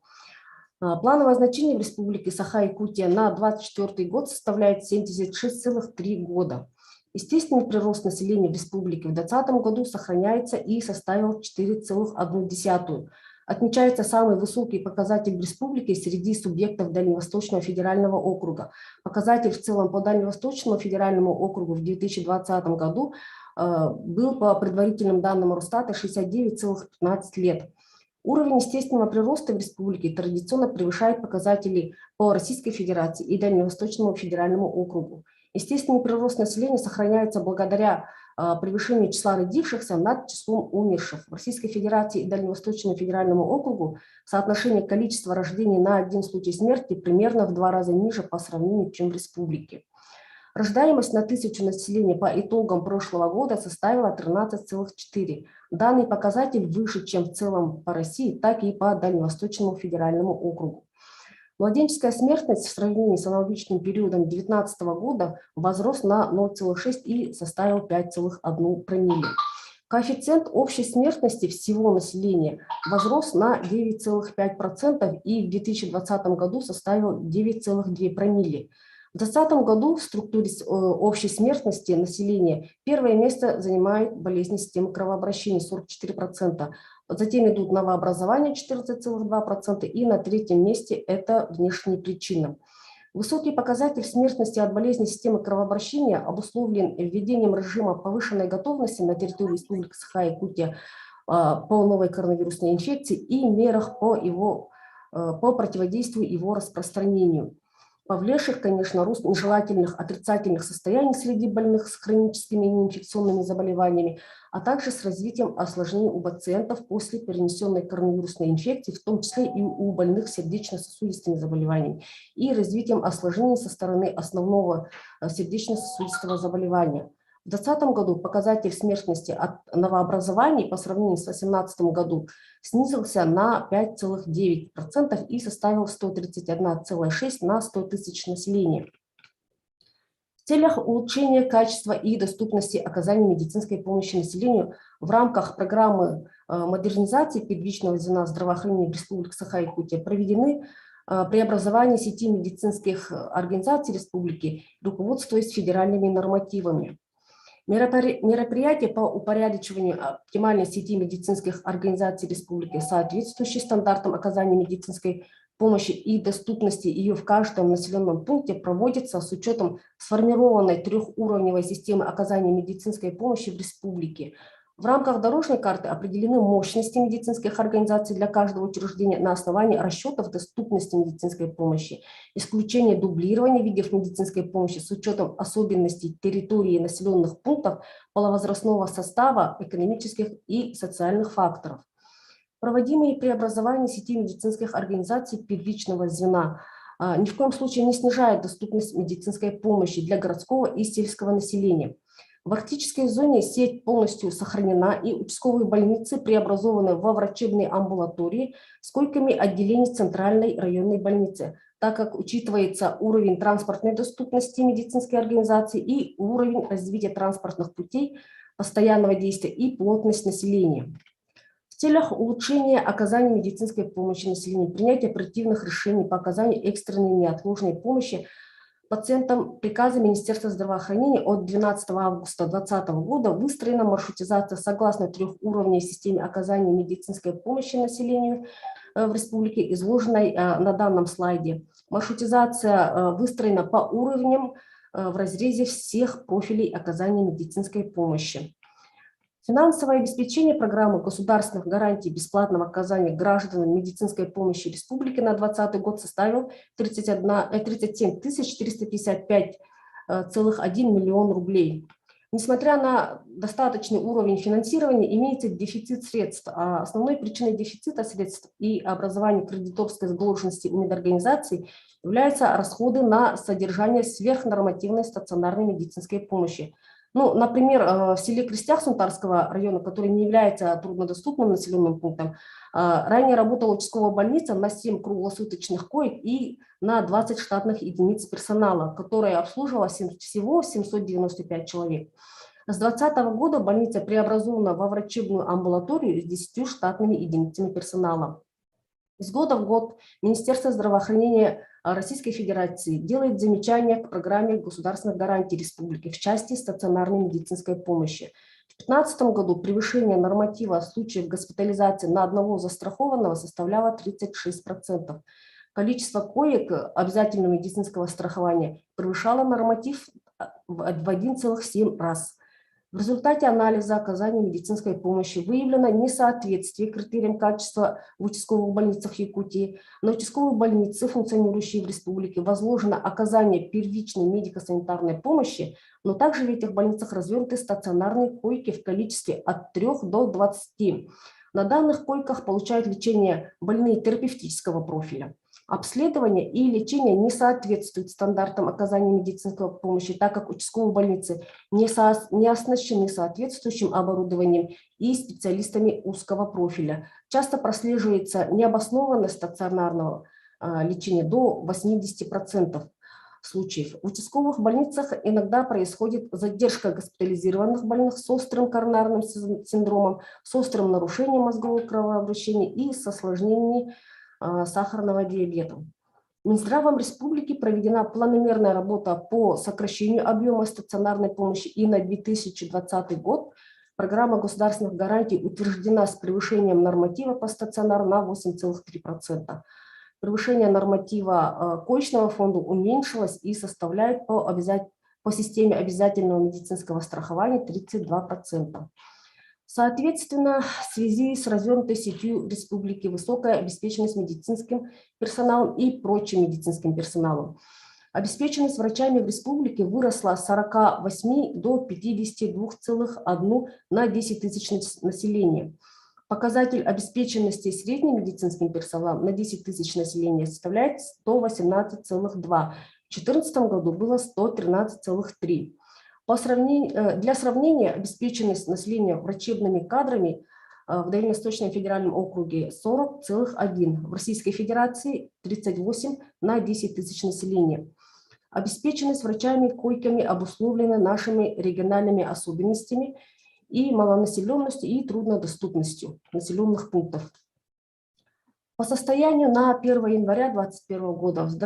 Плановое значение в Республике Саха-Якутия на 2024 год составляет 76,3 года. Естественный прирост населения в республике в 2020 году сохраняется и составил 4,1. Отмечается самый высокий показатель в республике среди субъектов Дальневосточного федерального округа. Показатель в целом по Дальневосточному федеральному округу в 2020 году был по предварительным данным Росстата 69,15 лет. Уровень естественного прироста в республике традиционно превышает показатели по Российской Федерации и Дальневосточному федеральному округу. Естественный прирост населения сохраняется благодаря превышению числа родившихся над числом умерших. В Российской Федерации и Дальневосточному федеральному округу соотношение количества рождений на один случай смерти примерно в 2 раза ниже по сравнению, чем в республике. Рождаемость на 1000 населения по итогам прошлого года составила 13,4. Данный показатель выше, чем в целом по России, так и по Дальневосточному федеральному округу. Младенческая смертность в сравнении с аналогичным периодом 2019 года возрос на 0,6 и составил 5,1 промилле. Коэффициент общей смертности всего населения возрос на 9,5% и в 2020 году составил 9,2 промилле. В 2020 году в структуре общей смертности населения первое место занимает болезни системы кровообращения 44%. Затем идут новообразования 14,2% и на 3-м месте это внешние причины. Высокий показатель смертности от болезней системы кровообращения обусловлен введением режима повышенной готовности на территории Республики Саха-Якутия по новой коронавирусной инфекции и мерах по противодействию его распространению, повлекших, конечно, рост нежелательных отрицательных состояний среди больных с хроническими неинфекционными заболеваниями, а также с развитием осложнений у пациентов после перенесенной коронавирусной инфекции, в том числе и у больных с сердечно-сосудистыми заболеваниями, и развитием осложнений со стороны основного сердечно-сосудистого заболевания. В 2020 году показатель смертности от новообразований по сравнению с 2018 годом снизился на 5,9% и составил 131,6 на 100 тысяч населения. В целях улучшения качества и доступности оказания медицинской помощи населению в рамках программы модернизации первичного звена здравоохранения в Республике Саха-Якутия проведены преобразования сети медицинских организаций республики, руководствуясь федеральными нормативами. Мероприятия по упорядочиванию оптимальной сети медицинских организаций республики, соответствующие стандартам оказания медицинской помощи и доступности ее в каждом населенном пункте, проводятся с учетом сформированной трехуровневой системы оказания медицинской помощи в республике. В рамках дорожной карты определены мощности медицинских организаций для каждого учреждения на основании расчетов доступности медицинской помощи, исключение дублирования видов медицинской помощи с учетом особенностей территории населенных пунктов, полновозрастного состава, экономических и социальных факторов. Проводимые преобразования сети медицинских организаций первичного звена ни в коем случае не снижают доступность медицинской помощи для городского и сельского населения. В арктической зоне сеть полностью сохранена, и участковые больницы преобразованы во врачебные амбулатории с койками отделений центральной районной больницы, так как учитывается уровень транспортной доступности медицинской организации и уровень развития транспортных путей, постоянного действия и плотность населения. В целях улучшения оказания медицинской помощи населению, принятия оперативных решений по оказанию экстренной неотложной помощи пациентам приказа Министерства здравоохранения от 12 августа 2020 года выстроена маршрутизация согласно трехуровневой системе оказания медицинской помощи населению в республике, изложенной на данном слайде. Маршрутизация выстроена по уровням в разрезе всех профилей оказания медицинской помощи. Финансовое обеспечение программы государственных гарантий бесплатного оказания гражданам медицинской помощи республики на 2020 год составил 37 455,1 миллион рублей. Несмотря на достаточный уровень финансирования, имеется дефицит средств. А основной причиной дефицита средств и образования кредиторской задолженности у медорганизаций являются расходы на содержание сверхнормативной стационарной медицинской помощи. Ну, например, в селе Крестях Сунтарского района, который не является труднодоступным населенным пунктом, ранее работала участковая больница на 7 круглосуточных коек и на 20 штатных единиц персонала, которая обслуживала всего 795 человек. С 2020 года больница преобразована во врачебную амбулаторию с 10 штатными единицами персонала. Из года в год Министерство здравоохранения Российской Федерации делает замечания к программе государственных гарантий республики в части стационарной медицинской помощи. В 2015 году превышение норматива случаев госпитализации на одного застрахованного составляло 36%. Количество коек обязательного медицинского страхования превышало норматив в 1,7 раз. В результате анализа оказания медицинской помощи выявлено несоответствие критериям качества в участковых больницах Якутии. На участковые больницы, функционирующие в республике, возложено оказание первичной медико-санитарной помощи, но также в этих больницах развернуты стационарные койки в количестве от 3 до 20. На данных койках получают лечение больные терапевтического профиля. Обследование и лечение не соответствуют стандартам оказания медицинской помощи, так как участковые больницы не оснащены соответствующим оборудованием и специалистами узкого профиля. Часто прослеживается необоснованность стационарного лечения до 80% случаев. В участковых больницах иногда происходит задержка госпитализированных больных с острым коронарным синдромом, с острым нарушением мозгового кровообращения и с осложнениями сахарного диабета. Минздравом республики проведена планомерная работа по сокращению объема стационарной помощи, и на 2020 год программа государственных гарантий утверждена с превышением норматива по стационару на 8,3%. Превышение норматива коечного фонда уменьшилось и составляет по системе обязательного медицинского страхования 32%. Соответственно, в связи с развернутой сетью республики, высокая обеспеченность медицинским персоналом и прочим медицинским персоналом, обеспеченность врачами в республике выросла с 48 до 52,1 на 10 тысяч населения. Показатель обеспеченности средним медицинским персоналом на 10 тысяч населения составляет 118,2. В 2014 году было 113,3. Для сравнения, обеспеченность населения врачебными кадрами в Дальневосточном федеральном округе 40,1, в Российской Федерации 38 на 10 тысяч населения. Обеспеченность врачами-койками обусловлена нашими региональными особенностями и малонаселенностью и труднодоступностью населенных пунктов. По состоянию на 1 января 2021 года в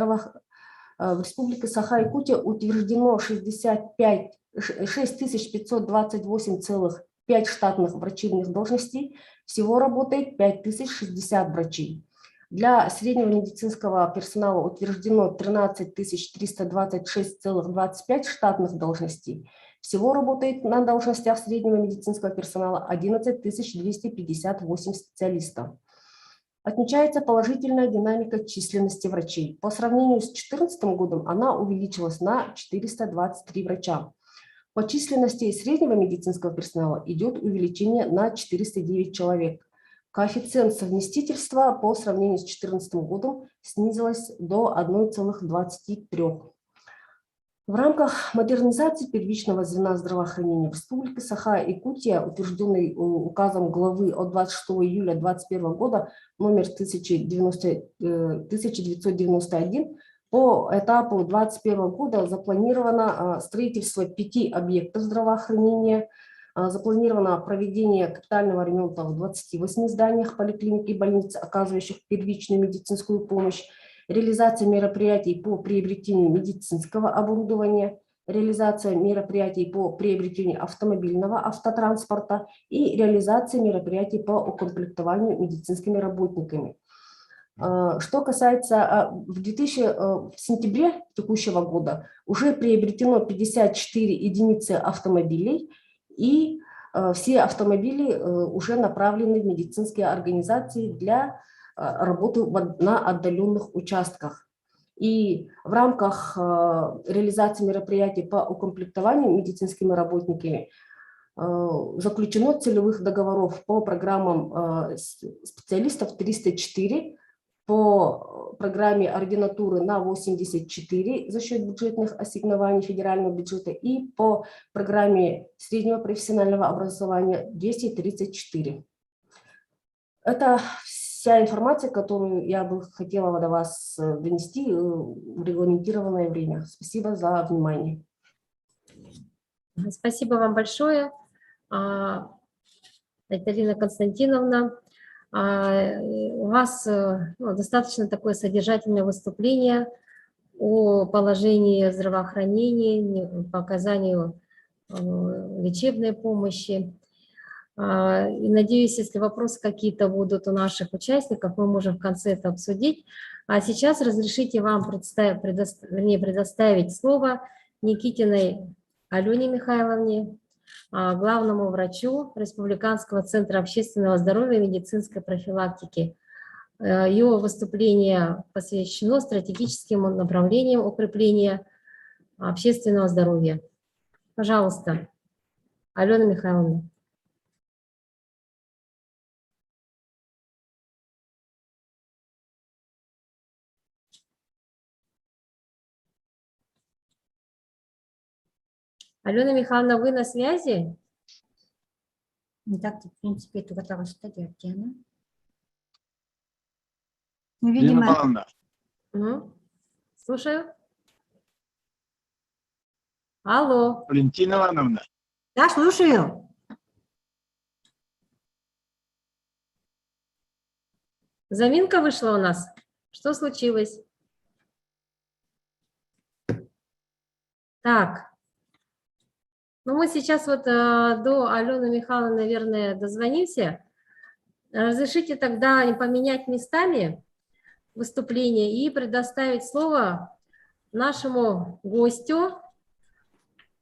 Республике Саха-Якутия утверждено 6528,5 штатных врачебных должностей, всего работает 5060 врачей. Для среднего медицинского персонала утверждено 13 326,25 штатных должностей. Всего работает на должностях среднего медицинского персонала 11 258 специалистов. Отмечается положительная динамика численности врачей. По сравнению с 2014 годом она увеличилась на 423 врача. По численности среднего медицинского персонала идет увеличение на 409 человек. Коэффициент совместительства по сравнению с 2014 годом снизилась до 1,23. В рамках модернизации первичного звена здравоохранения в Республике Саха-Якутия, утвержденный указом главы от 26 июля 2021 года номер 1991, по этапу 2021 года запланировано строительство 5 объектов здравоохранения, запланировано проведение капитального ремонта в 28 зданиях поликлиник и больниц, оказывающих первичную медицинскую помощь, реализация мероприятий по приобретению медицинского оборудования, реализация мероприятий по приобретению автомобильного автотранспорта и реализация мероприятий по укомплектованию медицинскими работниками. Что касается, в сентябре текущего года уже приобретено 54 единицы автомобилей, и все автомобили уже направлены в медицинские организации для работы на отдаленных участках. И в рамках реализации мероприятий по укомплектованию медицинскими работниками заключено целевых договоров по программам специалистов 304, по программе ординатуры на 84 за счет бюджетных ассигнований федерального бюджета и по программе среднего профессионального образования 234. Это вся информация, которую я бы хотела до вас донести в регламентированное время. Спасибо за внимание. Спасибо вам большое, Екатерина Константиновна. У вас достаточно такое содержательное выступление о положении здравоохранения, по оказанию лечебной помощи. И надеюсь, если вопросы какие-то будут у наших участников, мы можем в конце это обсудить. А сейчас разрешите вам предоставить слово Никитиной Алене Михайловне, главному врачу Республиканского центра общественного здоровья и медицинской профилактики. Ее выступление посвящено стратегическим направлениям укрепления общественного здоровья. Пожалуйста, Алена Михайловна. Алена Михайловна, вы на связи? Так, в принципе, это готова стадия. Видимо, Слушаю. Алло. Валентина Ивановна. Да, слушаю. Заминка вышла у нас. Что случилось? Так. Ну, мы сейчас вот до Алены Михайловны, наверное, дозвонимся. Разрешите тогда поменять местами. выступление и предоставить слово нашему гостю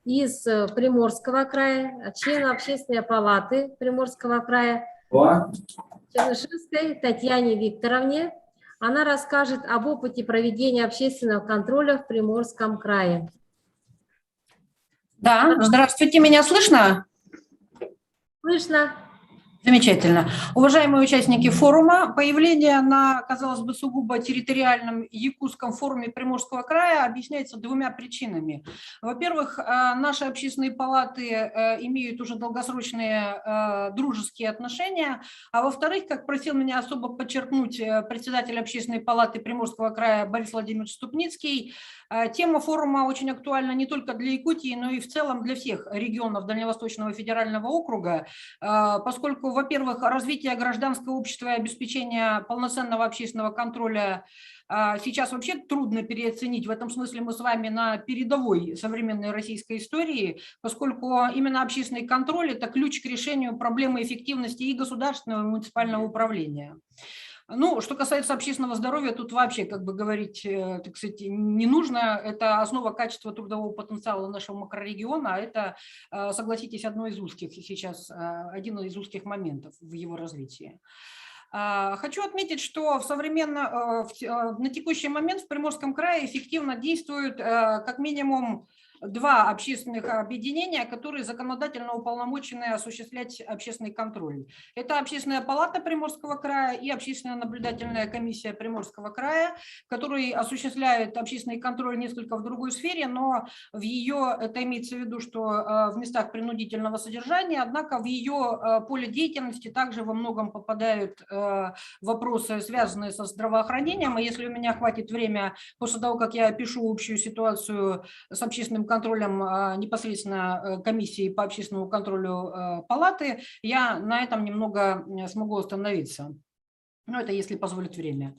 из Приморского края, члену Общественной палаты Приморского края, Чернышевской Татьяне Викторовне. Она расскажет об опыте проведения общественного контроля в Приморском крае. Да, здравствуйте, меня слышно? Слышно? Замечательно. Уважаемые участники форума, появление на, казалось бы, сугубо территориальном якутском форуме Приморского края объясняется двумя причинами. Во-первых, наши общественные палаты имеют уже долгосрочные дружеские отношения, а во-вторых, как просил меня особо подчеркнуть председатель общественной палаты Приморского края Борис Владимирович Ступницкий, тема форума очень актуальна не только для Якутии, но и в целом для всех регионов Дальневосточного федерального округа, поскольку, во-первых, развитие гражданского общества и обеспечение полноценного общественного контроля сейчас вообще трудно переоценить. В этом смысле мы с вами на передовой современной российской истории, поскольку именно общественный контроль – это ключ к решению проблемы эффективности и государственного, и муниципального управления. Ну, что касается общественного здоровья, тут вообще, как бы говорить, так сказать, не нужно. Это основа качества трудового потенциала нашего макрорегиона, а это, согласитесь, один из узких моментов в его развитии. Хочу отметить, что на текущий момент в Приморском крае эффективно действуют как минимум два общественных объединения, которые законодательно уполномочены осуществлять общественный контроль. Это Общественная палата Приморского края и Общественная наблюдательная комиссия Приморского края, которые осуществляют общественный контроль несколько в другой сфере, но в ее, это имеется в виду, что в местах принудительного содержания, однако в ее поле деятельности также во многом попадают вопросы, связанные со здравоохранением. И если у меня хватит времени, после того, как я опишу общую ситуацию с общественным контролем непосредственно комиссии по общественному контролю палаты, я на этом немного смогу остановиться. Ну, это если позволит время.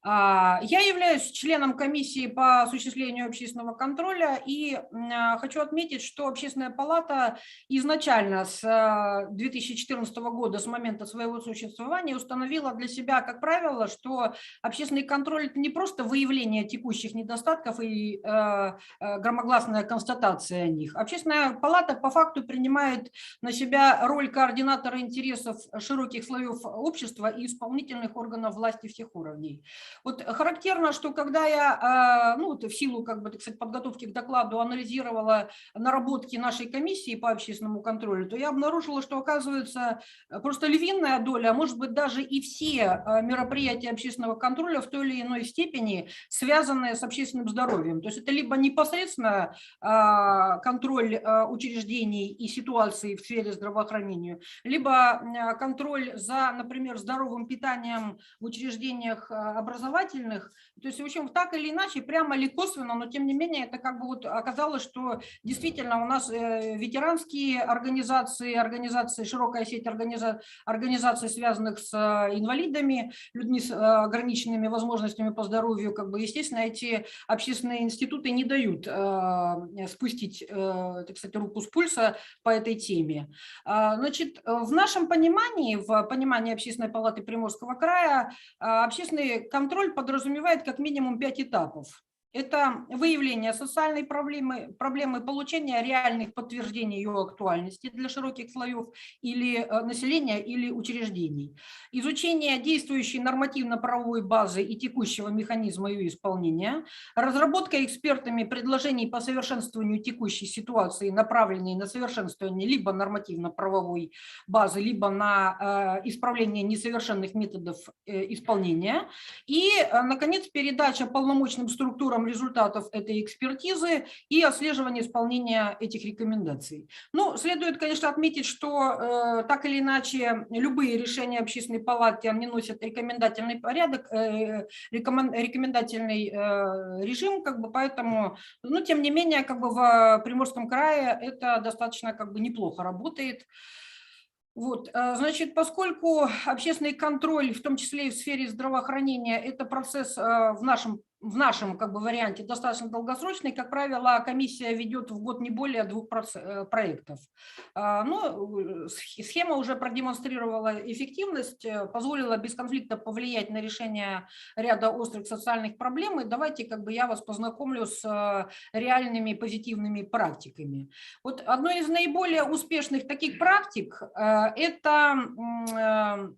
Я являюсь членом комиссии по осуществлению общественного контроля и хочу отметить, что Общественная палата изначально с 2014 года, с момента своего существования, установила для себя, как правило, что общественный контроль – это не просто выявление текущих недостатков и громогласная констатация о них. Общественная палата по факту принимает на себя роль координатора интересов широких слоев общества и исполнительных органов власти всех уровней. Вот характерно, что когда я, в силу, как бы, так сказать, подготовки к докладу анализировала наработки нашей комиссии по общественному контролю, то я обнаружила, что, оказывается, просто львиная доля, а может быть даже и все мероприятия общественного контроля в той или иной степени связанные с общественным здоровьем. То есть это либо непосредственно контроль учреждений и ситуации в сфере здравоохранения, либо контроль за, например, здоровым питанием в учреждениях образовательных. То есть, в общем, так или иначе, прямо или косвенно, но тем не менее, это как бы вот оказалось, что действительно у нас ветеранские организации, широкая сеть организаций, связанных с инвалидами, людьми с ограниченными возможностями по здоровью, как бы, естественно, эти общественные институты не дают спустить, так сказать, руку с пульса по этой теме. Значит, в нашем понимании, в понимании Общественной палаты Приморского края, общественный контроль подразумевает как минимум 5 этапов. Это выявление социальной проблемы, получения реальных подтверждений ее актуальности для широких слоев или населения, или учреждений, изучение действующей нормативно-правовой базы и текущего механизма ее исполнения, разработка экспертами предложений по совершенствованию текущей ситуации, направленные на совершенствование либо нормативно-правовой базы, либо на исправление несовершенных методов исполнения, и, наконец, передача полномочным структурам результатов этой экспертизы и отслеживание исполнения этих рекомендаций. Ну, следует, конечно, отметить, что так или иначе любые решения Общественной палаты, они носят рекомендательный порядок, рекомендательный режим, как бы, поэтому, ну, тем не менее, как бы в Приморском крае это достаточно, как бы, неплохо работает. Вот, значит, поскольку общественный контроль, в том числе и в сфере здравоохранения, это процесс в нашем в нашем как бы варианте достаточно долгосрочный. Как правило, комиссия ведет в год не более 2 проектов. Но схема уже продемонстрировала эффективность, позволила без конфликта повлиять на решение ряда острых социальных проблем. И давайте как бы я вас познакомлю с реальными позитивными практиками. Вот одной из наиболее успешных таких практик – это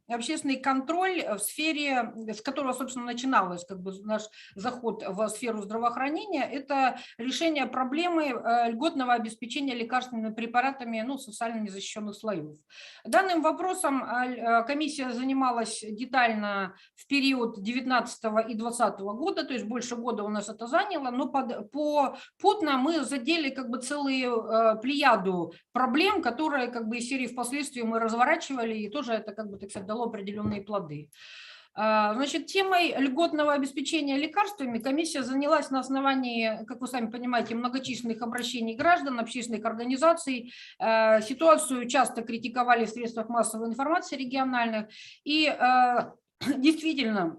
общественный контроль в сфере, с которого, собственно, начиналось как бы наш заход в сферу здравоохранения, это решение проблемы льготного обеспечения лекарственными препаратами социально незащищенных слоев. Данным вопросом комиссия занималась детально в период 2019 и 2020 года, то есть больше года у нас это заняло, но попутно мы задели как бы целую плеяду проблем, которые как бы из серии впоследствии мы разворачивали, и тоже это как бы, так сказать, дало определенные плоды. Значит, темой льготного обеспечения лекарствами комиссия занялась на основании, как вы сами понимаете, многочисленных обращений граждан, общественных организаций. Ситуацию часто критиковали в средствах массовой информации региональных. И действительно,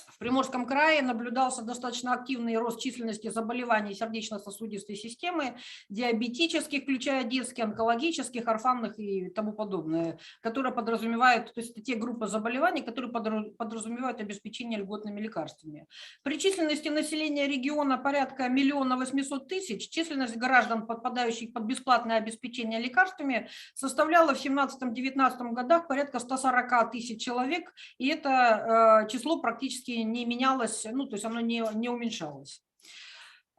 в Приморском крае наблюдался достаточно активный рост численности заболеваний сердечно-сосудистой системы, диабетических, включая детских, онкологических, орфанных и тому подобное, которые подразумевают, то есть это те группы заболеваний, которые подразумевают обеспечение льготными лекарствами. При численности населения региона порядка 1 800 000, численность граждан, подпадающих под бесплатное обеспечение лекарствами, составляла в 2017-2019 годах порядка 140 000 человек, и это число практически не менялось, то есть оно не уменьшалось.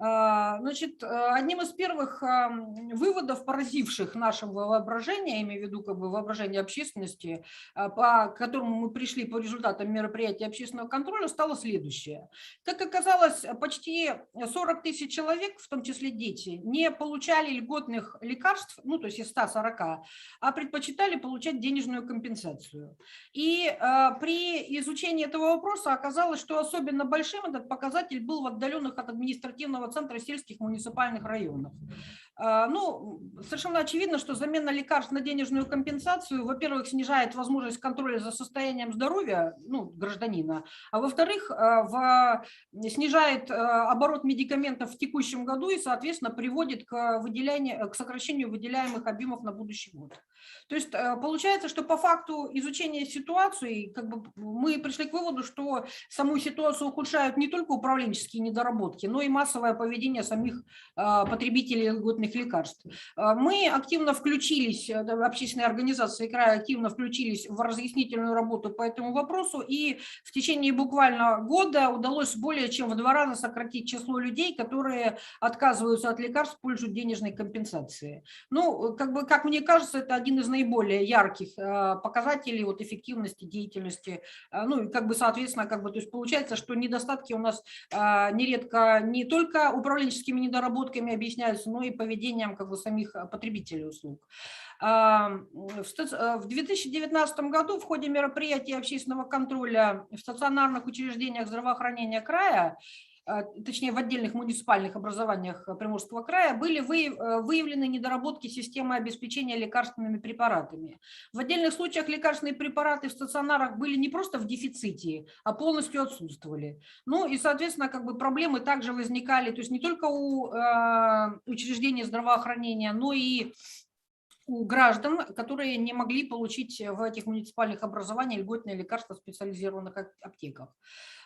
Значит, одним из первых выводов, поразивших наше воображение, имею в виду как бы воображение общественности, по которому мы пришли по результатам мероприятия общественного контроля, стало следующее. Как оказалось, почти 40 000 человек, в том числе дети, не получали льготных лекарств, то есть из 140, а предпочитали получать денежную компенсацию. И при изучении этого вопроса оказалось, что особенно большим этот показатель был в отдаленных от административного центра сельских муниципальных районов. Совершенно очевидно, что замена лекарств на денежную компенсацию, во-первых, снижает возможность контроля за состоянием здоровья гражданина, а во-вторых, снижает оборот медикаментов в текущем году и, соответственно, приводит к сокращению выделяемых объемов на будущий год. То есть получается, что по факту изучения ситуации мы пришли к выводу, что саму ситуацию ухудшают не только управленческие недоработки, но и массовое поведение самих потребителей льготных лекарств. Мы активно включились, общественные организации края активно включились в разъяснительную работу по этому вопросу, и в течение буквально года удалось более чем в 2 раза сократить число людей, которые отказываются от лекарств в пользу денежной компенсации. Как мне кажется, это один из наиболее ярких показателей эффективности деятельности. Соответственно, то есть получается, что недостатки у нас нередко не только управленческими недоработками объясняются, но и поведением самих потребителей услуг. В 2019 году в ходе мероприятия общественного контроля в стационарных учреждениях здравоохранения края, точнее в отдельных муниципальных образованиях Приморского края, были выявлены недоработки системы обеспечения лекарственными препаратами. В отдельных случаях лекарственные препараты в стационарах были не просто в дефиците, а полностью отсутствовали. И, соответственно, проблемы также возникали, то есть не только у учреждений здравоохранения, но и у граждан, которые не могли получить в этих муниципальных образованиях льготные лекарства в специализированных аптеках.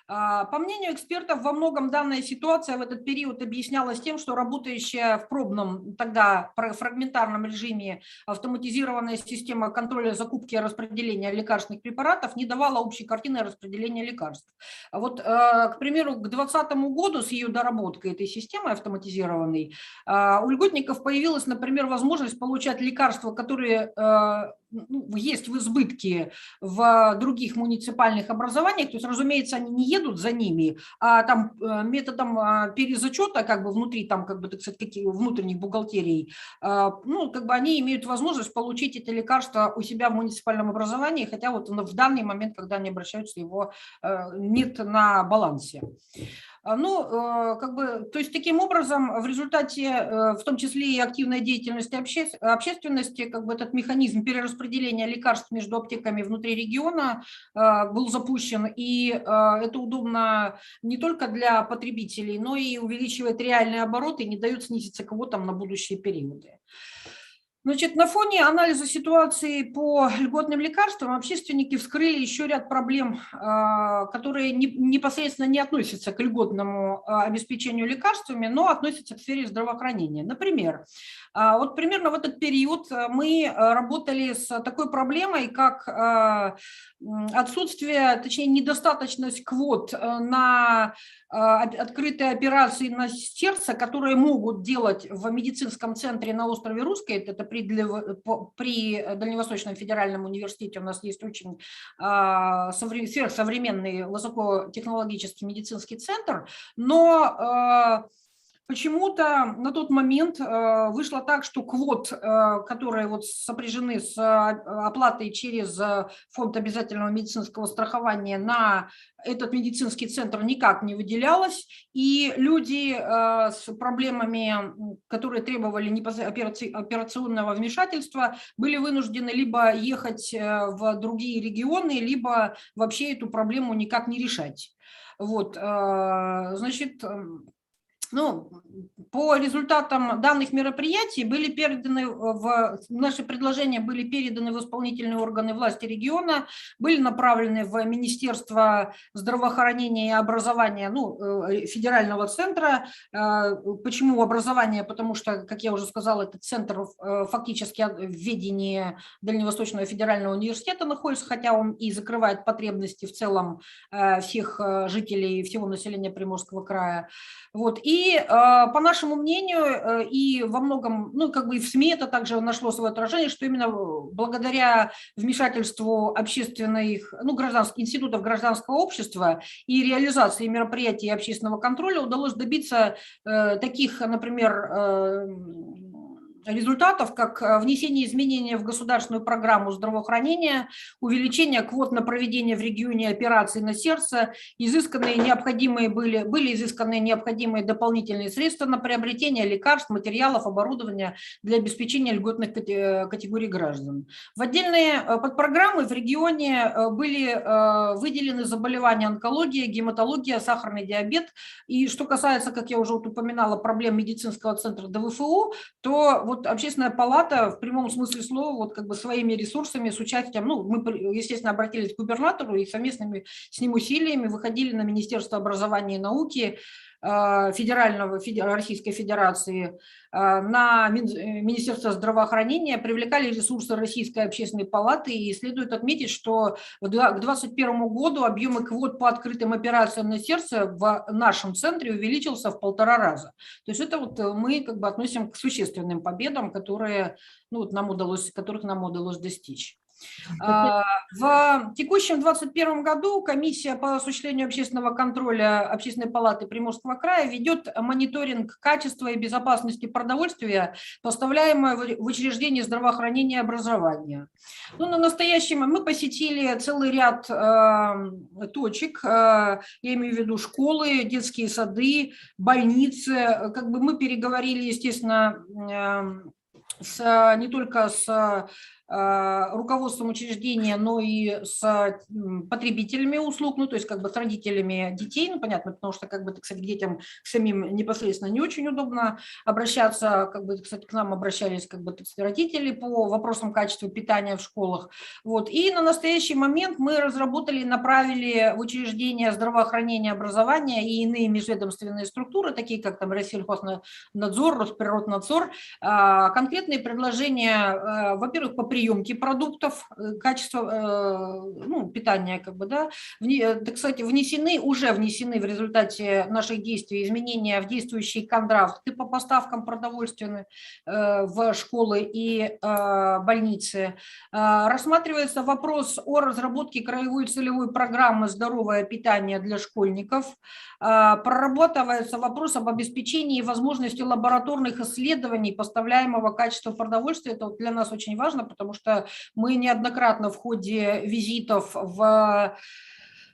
По мнению экспертов, во многом данная ситуация в этот период объяснялась тем, что работающая в пробном тогда фрагментарном режиме автоматизированная система контроля закупки и распределения лекарственных препаратов не давала общей картины распределения лекарств. К примеру, к 2020 году с ее доработкой этой системы автоматизированной у льготников появилась, например, возможность получать лекарства, которые есть в избытке в других муниципальных образованиях, то есть, разумеется, они не едут за ними, а там методом перезачета внутри, так сказать, внутренних бухгалтерий, они имеют возможность получить это лекарство у себя в муниципальном образовании, хотя в данный момент, когда они обращаются, его нет на балансе. Ну, как бы, то есть таким образом в результате, в том числе и активной деятельности общественности, как бы этот механизм перераспределения лекарств между аптеками внутри региона был запущен, и это удобно не только для потребителей, но и увеличивает реальные обороты и не дает снизиться квотам на будущие периоды. Значит, на фоне анализа ситуации по льготным лекарствам общественники вскрыли еще ряд проблем, которые непосредственно не относятся к льготному обеспечению лекарствами, но относятся к сфере здравоохранения. Например, вот примерно в этот период мы работали с такой проблемой, как отсутствие, точнее, недостаточность квот на открытые операции на сердце, которые могут делать в медицинском центре на острове Русской, это при Дальневосточном федеральном университете у нас есть очень сверхсовременный высокотехнологический медицинский центр, но почему-то на тот момент вышло так, что квот, которые вот сопряжены с оплатой через фонд обязательного медицинского страхования на этот медицинский центр никак не выделялось, и люди с проблемами, которые требовали операционного вмешательства, были вынуждены либо ехать в другие регионы, либо вообще эту проблему никак не решать. Вот, значит, ну, по результатам данных мероприятий наши предложения были переданы в исполнительные органы власти региона, были направлены в Министерство здравоохранения и образования, ну, федерального центра. Почему образование? Потому что, как я уже сказала, этот центр фактически в ведении Дальневосточного федерального университета находится, хотя он и закрывает потребности в целом всех жителей, всего населения Приморского края. Вот. И по нашему мнению, и во многом, ну, как бы и в СМИ это также нашло свое отражение, что именно благодаря вмешательству общественных, ну, институтов гражданского общества и реализации мероприятий общественного контроля удалось добиться таких, например, результатов, как внесение изменений в государственную программу здравоохранения, увеличение квот на проведение в регионе операций на сердце, были изысканы необходимые дополнительные средства на приобретение лекарств, материалов, оборудования для обеспечения льготных категорий граждан. В отдельные подпрограммы в регионе были выделены заболевания онкология, гематология, сахарный диабет. И что касается, как я уже упоминала, проблем медицинского центра ДВФУ, то вот Общественная палата в прямом смысле слова вот как бы своими ресурсами, с участием, ну, мы, естественно, обратились к губернатору и совместными с ним усилиями выходили на Министерство образования и науки Российской Федерации, на Министерство здравоохранения, привлекали ресурсы Российской общественной палаты, и следует отметить, что к 2021 году объемы квот по открытым операциям на сердце в нашем центре увеличился в 1,5 раза. То есть это вот мы как бы относим к существенным победам, которые, ну, вот которых нам удалось достичь. В текущем 2021 году комиссия по осуществлению общественного контроля Общественной палаты Приморского края ведет мониторинг качества и безопасности продовольствия, поставляемого в учреждения здравоохранения и образования. Ну, на настоящий момент мы посетили целый ряд точек, я имею в виду школы, детские сады, больницы. Как бы мы переговорили, естественно, не только с руководством учреждения, но и с потребителями услуг, ну, то есть как бы с родителями детей, ну, понятно, потому что, как бы, кстати, к детям самим непосредственно не очень удобно обращаться, как бы, кстати, к нам обращались, как бы, родители по вопросам качества питания в школах, вот, и на настоящий момент мы разработали и направили в учреждения здравоохранения, образования и иные межведомственные структуры, такие как там Россельхознадзор, Росприроднадзор, конкретные предложения, во-первых, по приемке продуктов, качество, ну, питания, как бы, да, кстати, уже внесены в результате наших действий изменения в действующие контракты по поставкам продовольствия в школы и больницы. Рассматривается вопрос о разработке краевой целевой программы «Здоровое питание для школьников». Прорабатывается вопрос об обеспечении возможности лабораторных исследований поставляемого качества продовольствия. Это для нас очень важно, потому что мы неоднократно в ходе визитов в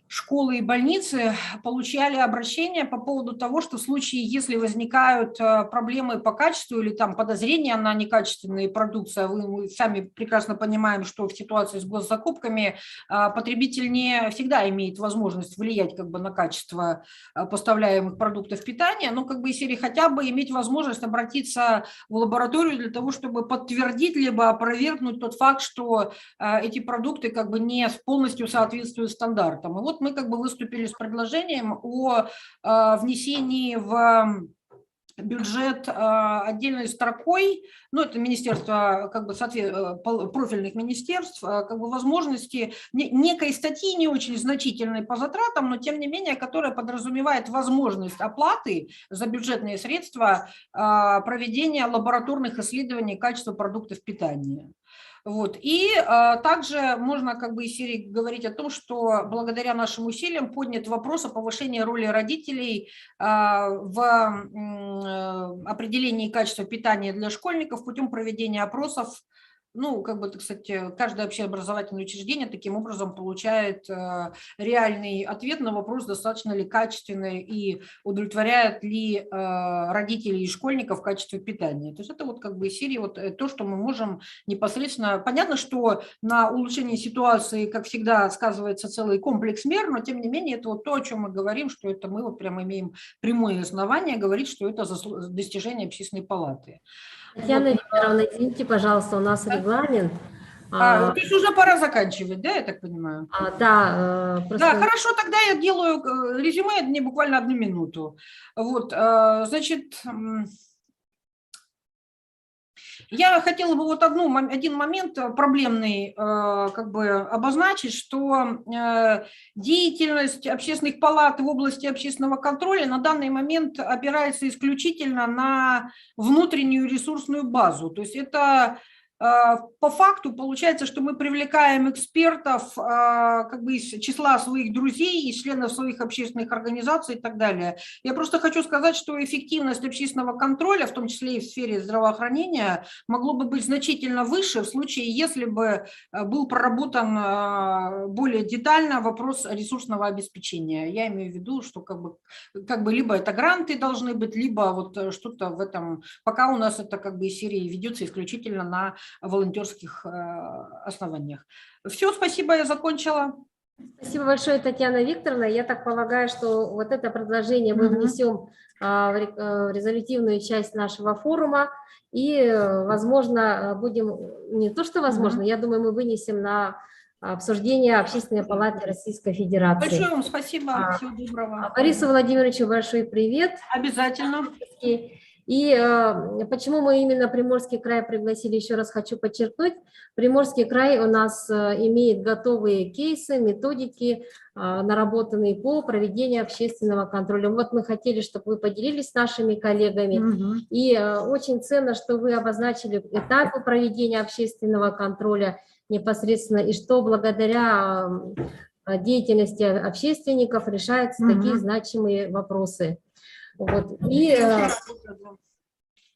школы и больницы получали обращения по поводу того, что в случае, если возникают проблемы по качеству или там подозрения на некачественные продукции, мы сами прекрасно понимаем, что в ситуации с госзакупками потребитель не всегда имеет возможность влиять как бы на качество поставляемых продуктов питания, но как бы из серии хотя бы иметь возможность обратиться в лабораторию для того, чтобы подтвердить либо опровергнуть тот факт, что эти продукты как бы не полностью соответствуют стандартам. И вот мы как бы выступили с предложением о внесении в бюджет отдельной строкой, ну, это министерство, как бы, профильных министерств, как бы возможности некой статьи, не очень значительной по затратам, но тем не менее, которая подразумевает возможность оплаты за бюджетные средства проведения лабораторных исследований качества продуктов питания. Вот. И также можно как бы из серии говорить о том, что благодаря нашим усилиям поднят вопрос о повышении роли родителей в определении качества питания для школьников путем проведения опросов. Ну, как бы, кстати, каждое общеобразовательное учреждение таким образом получает реальный ответ на вопрос, достаточно ли качественный и удовлетворяет ли родителей и школьников качество питания. То есть это вот как бы из серии вот то, что мы можем непосредственно... Понятно, что на улучшении ситуации, как всегда, сказывается целый комплекс мер, но тем не менее это вот то, о чем мы говорим, что это мы вот прямо имеем прямое основание говорить, что это достижение Общественной палаты. Татьяна Викторовна, извините, пожалуйста, у нас регламент. То есть уже пора заканчивать, да, я так понимаю? Да, просто... Да, хорошо, тогда я делаю резюме, мне буквально 1 минуту. Вот, значит, я хотела бы вот один момент проблемный как бы обозначить, что деятельность общественных палат в области общественного контроля на данный момент опирается исключительно на внутреннюю ресурсную базу. То есть это по факту получается, что мы привлекаем экспертов как бы из числа своих друзей, из членов своих общественных организаций и так далее. Я просто хочу сказать, что эффективность общественного контроля, в том числе и в сфере здравоохранения, могло бы быть значительно выше в случае, если бы был проработан более детально вопрос ресурсного обеспечения. Я имею в виду, что как бы либо это гранты должны быть, либо вот что-то в этом, пока у нас это как бы из серии ведется исключительно на волонтерских основаниях. Все, спасибо, я закончила. Спасибо большое, Татьяна Викторовна. Я так полагаю, что вот это предложение мы внесем в резолютивную часть нашего форума и, возможно, будем, не то что возможно, я думаю, мы вынесем на обсуждение Общественной палаты Российской Федерации. Большое вам спасибо, всего доброго. Борису Владимировичу большой привет. Обязательно. И почему мы именно Приморский край пригласили, еще раз хочу подчеркнуть, Приморский край у нас имеет готовые кейсы, методики, наработанные по проведению общественного контроля. Вот мы хотели, чтобы вы поделились с нашими коллегами. И очень ценно, что вы обозначили этапы проведения общественного контроля непосредственно, и что благодаря деятельности общественников решаются такие значимые вопросы. Вот. И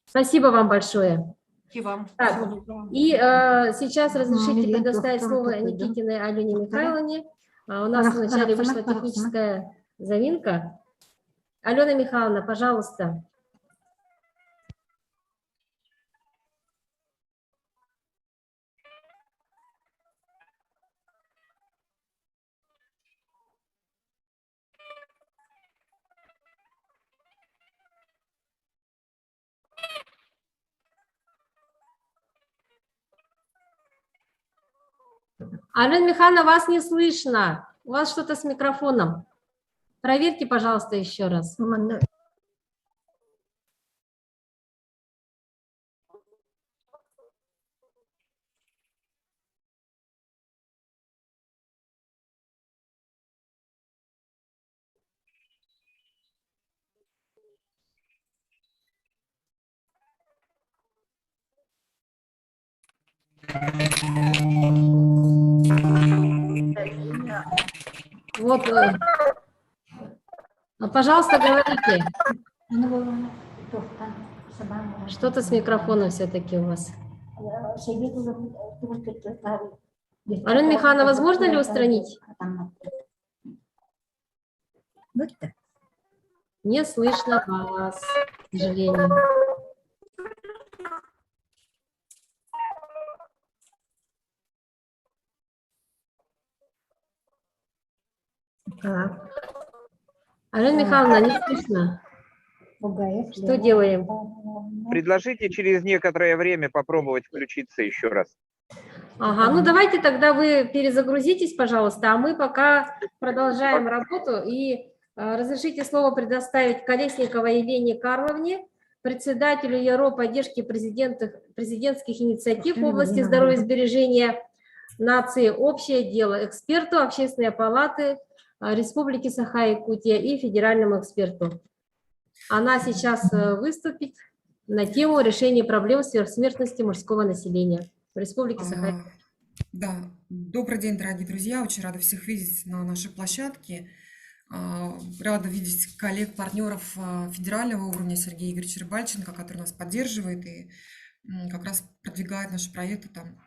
спасибо вам большое. И вам. Так, и сейчас разрешите предоставить слово Никитиной Алене Михайловне. У нас вначале вышла техническая заминка. Алена Михайловна, пожалуйста. Алена Михайловна, вас не слышно. У вас что-то с микрофоном. Проверьте, пожалуйста, еще раз. Вот, пожалуйста, говорите. Что-то с микрофоном все-таки у вас. Алена Михайловна, возможно ли устранить? Вот так. Не слышно вас, к сожалению. Так. Алена Михайловна, не слышно. Что делаем? Предложите через некоторое время попробовать включиться еще раз. Ага, ну давайте тогда вы перезагрузитесь, пожалуйста, а мы пока продолжаем работу. И разрешите слово предоставить Колесниковой Елене Карловне, председателю ЯРО поддержки президентских инициатив в области здоровья и сбережения нации, общее дело, эксперту Общественной палаты Республики Саха-Якутия и федеральному эксперту. Она сейчас выступит на тему решения проблем сверхсмертности мужского населения в Республике Саха-Якутия. Да, добрый день, дорогие друзья. Очень рада всех видеть на нашей площадке. Рада видеть коллег, партнеров федерального уровня Сергея Игоревича Рыбальченко, который нас поддерживает и как раз продвигает наши проекты там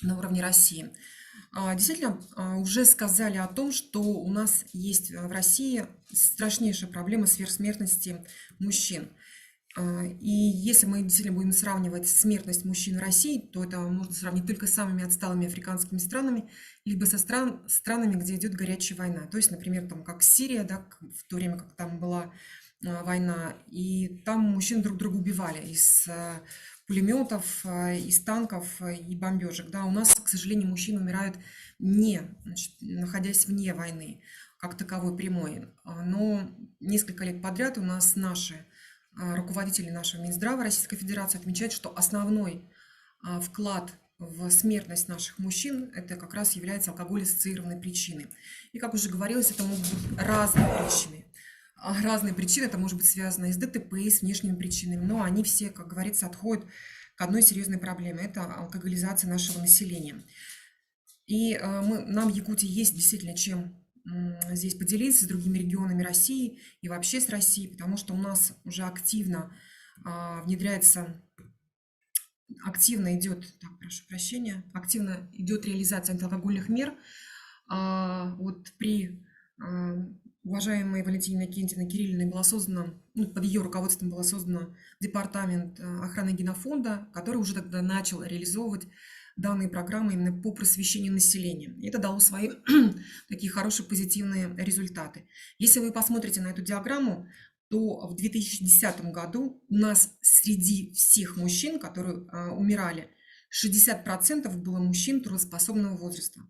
на уровне России. Действительно, уже сказали о том, что у нас есть в России страшнейшая проблема сверхсмертности мужчин. И если мы действительно будем сравнивать смертность мужчин в России, то это можно сравнить только с самыми отсталыми африканскими странами, либо со странами, где идет горячая война. То есть, например, там, как Сирия, да, в то время, как там была война, и там мужчин друг друга убивали из пулеметов, из танков и бомбежек. Да, у нас, к сожалению, мужчины умирают находясь вне войны, как таковой прямой. Но несколько лет подряд у нас наши руководители нашего Минздрава Российской Федерации отмечают, что основной вклад в смертность наших мужчин это как раз является алкоголь-ассоциированной причиной. И, как уже говорилось, это могут быть разные причины. Разные причины, это может быть связано и с ДТП, и с внешними причинами, но они все, как говорится, отходят к одной серьезной проблеме – это алкоголизация нашего населения. И нам в Якутии есть действительно чем здесь поделиться с другими регионами России и вообще с Россией, потому что у нас уже активно внедряется, активно идет реализация антиалкогольных мер. Вот при уважаемой Валентине Иннокентьевной Кириллиной было создано, под ее руководством было создано департамент охраны генофонда, который уже тогда начал реализовывать данные программы именно по просвещению населения. И это дало свои такие хорошие позитивные результаты. Если вы посмотрите на эту диаграмму, то в 2010 году у нас среди всех мужчин, которые умирали, 60% было мужчин трудоспособного возраста.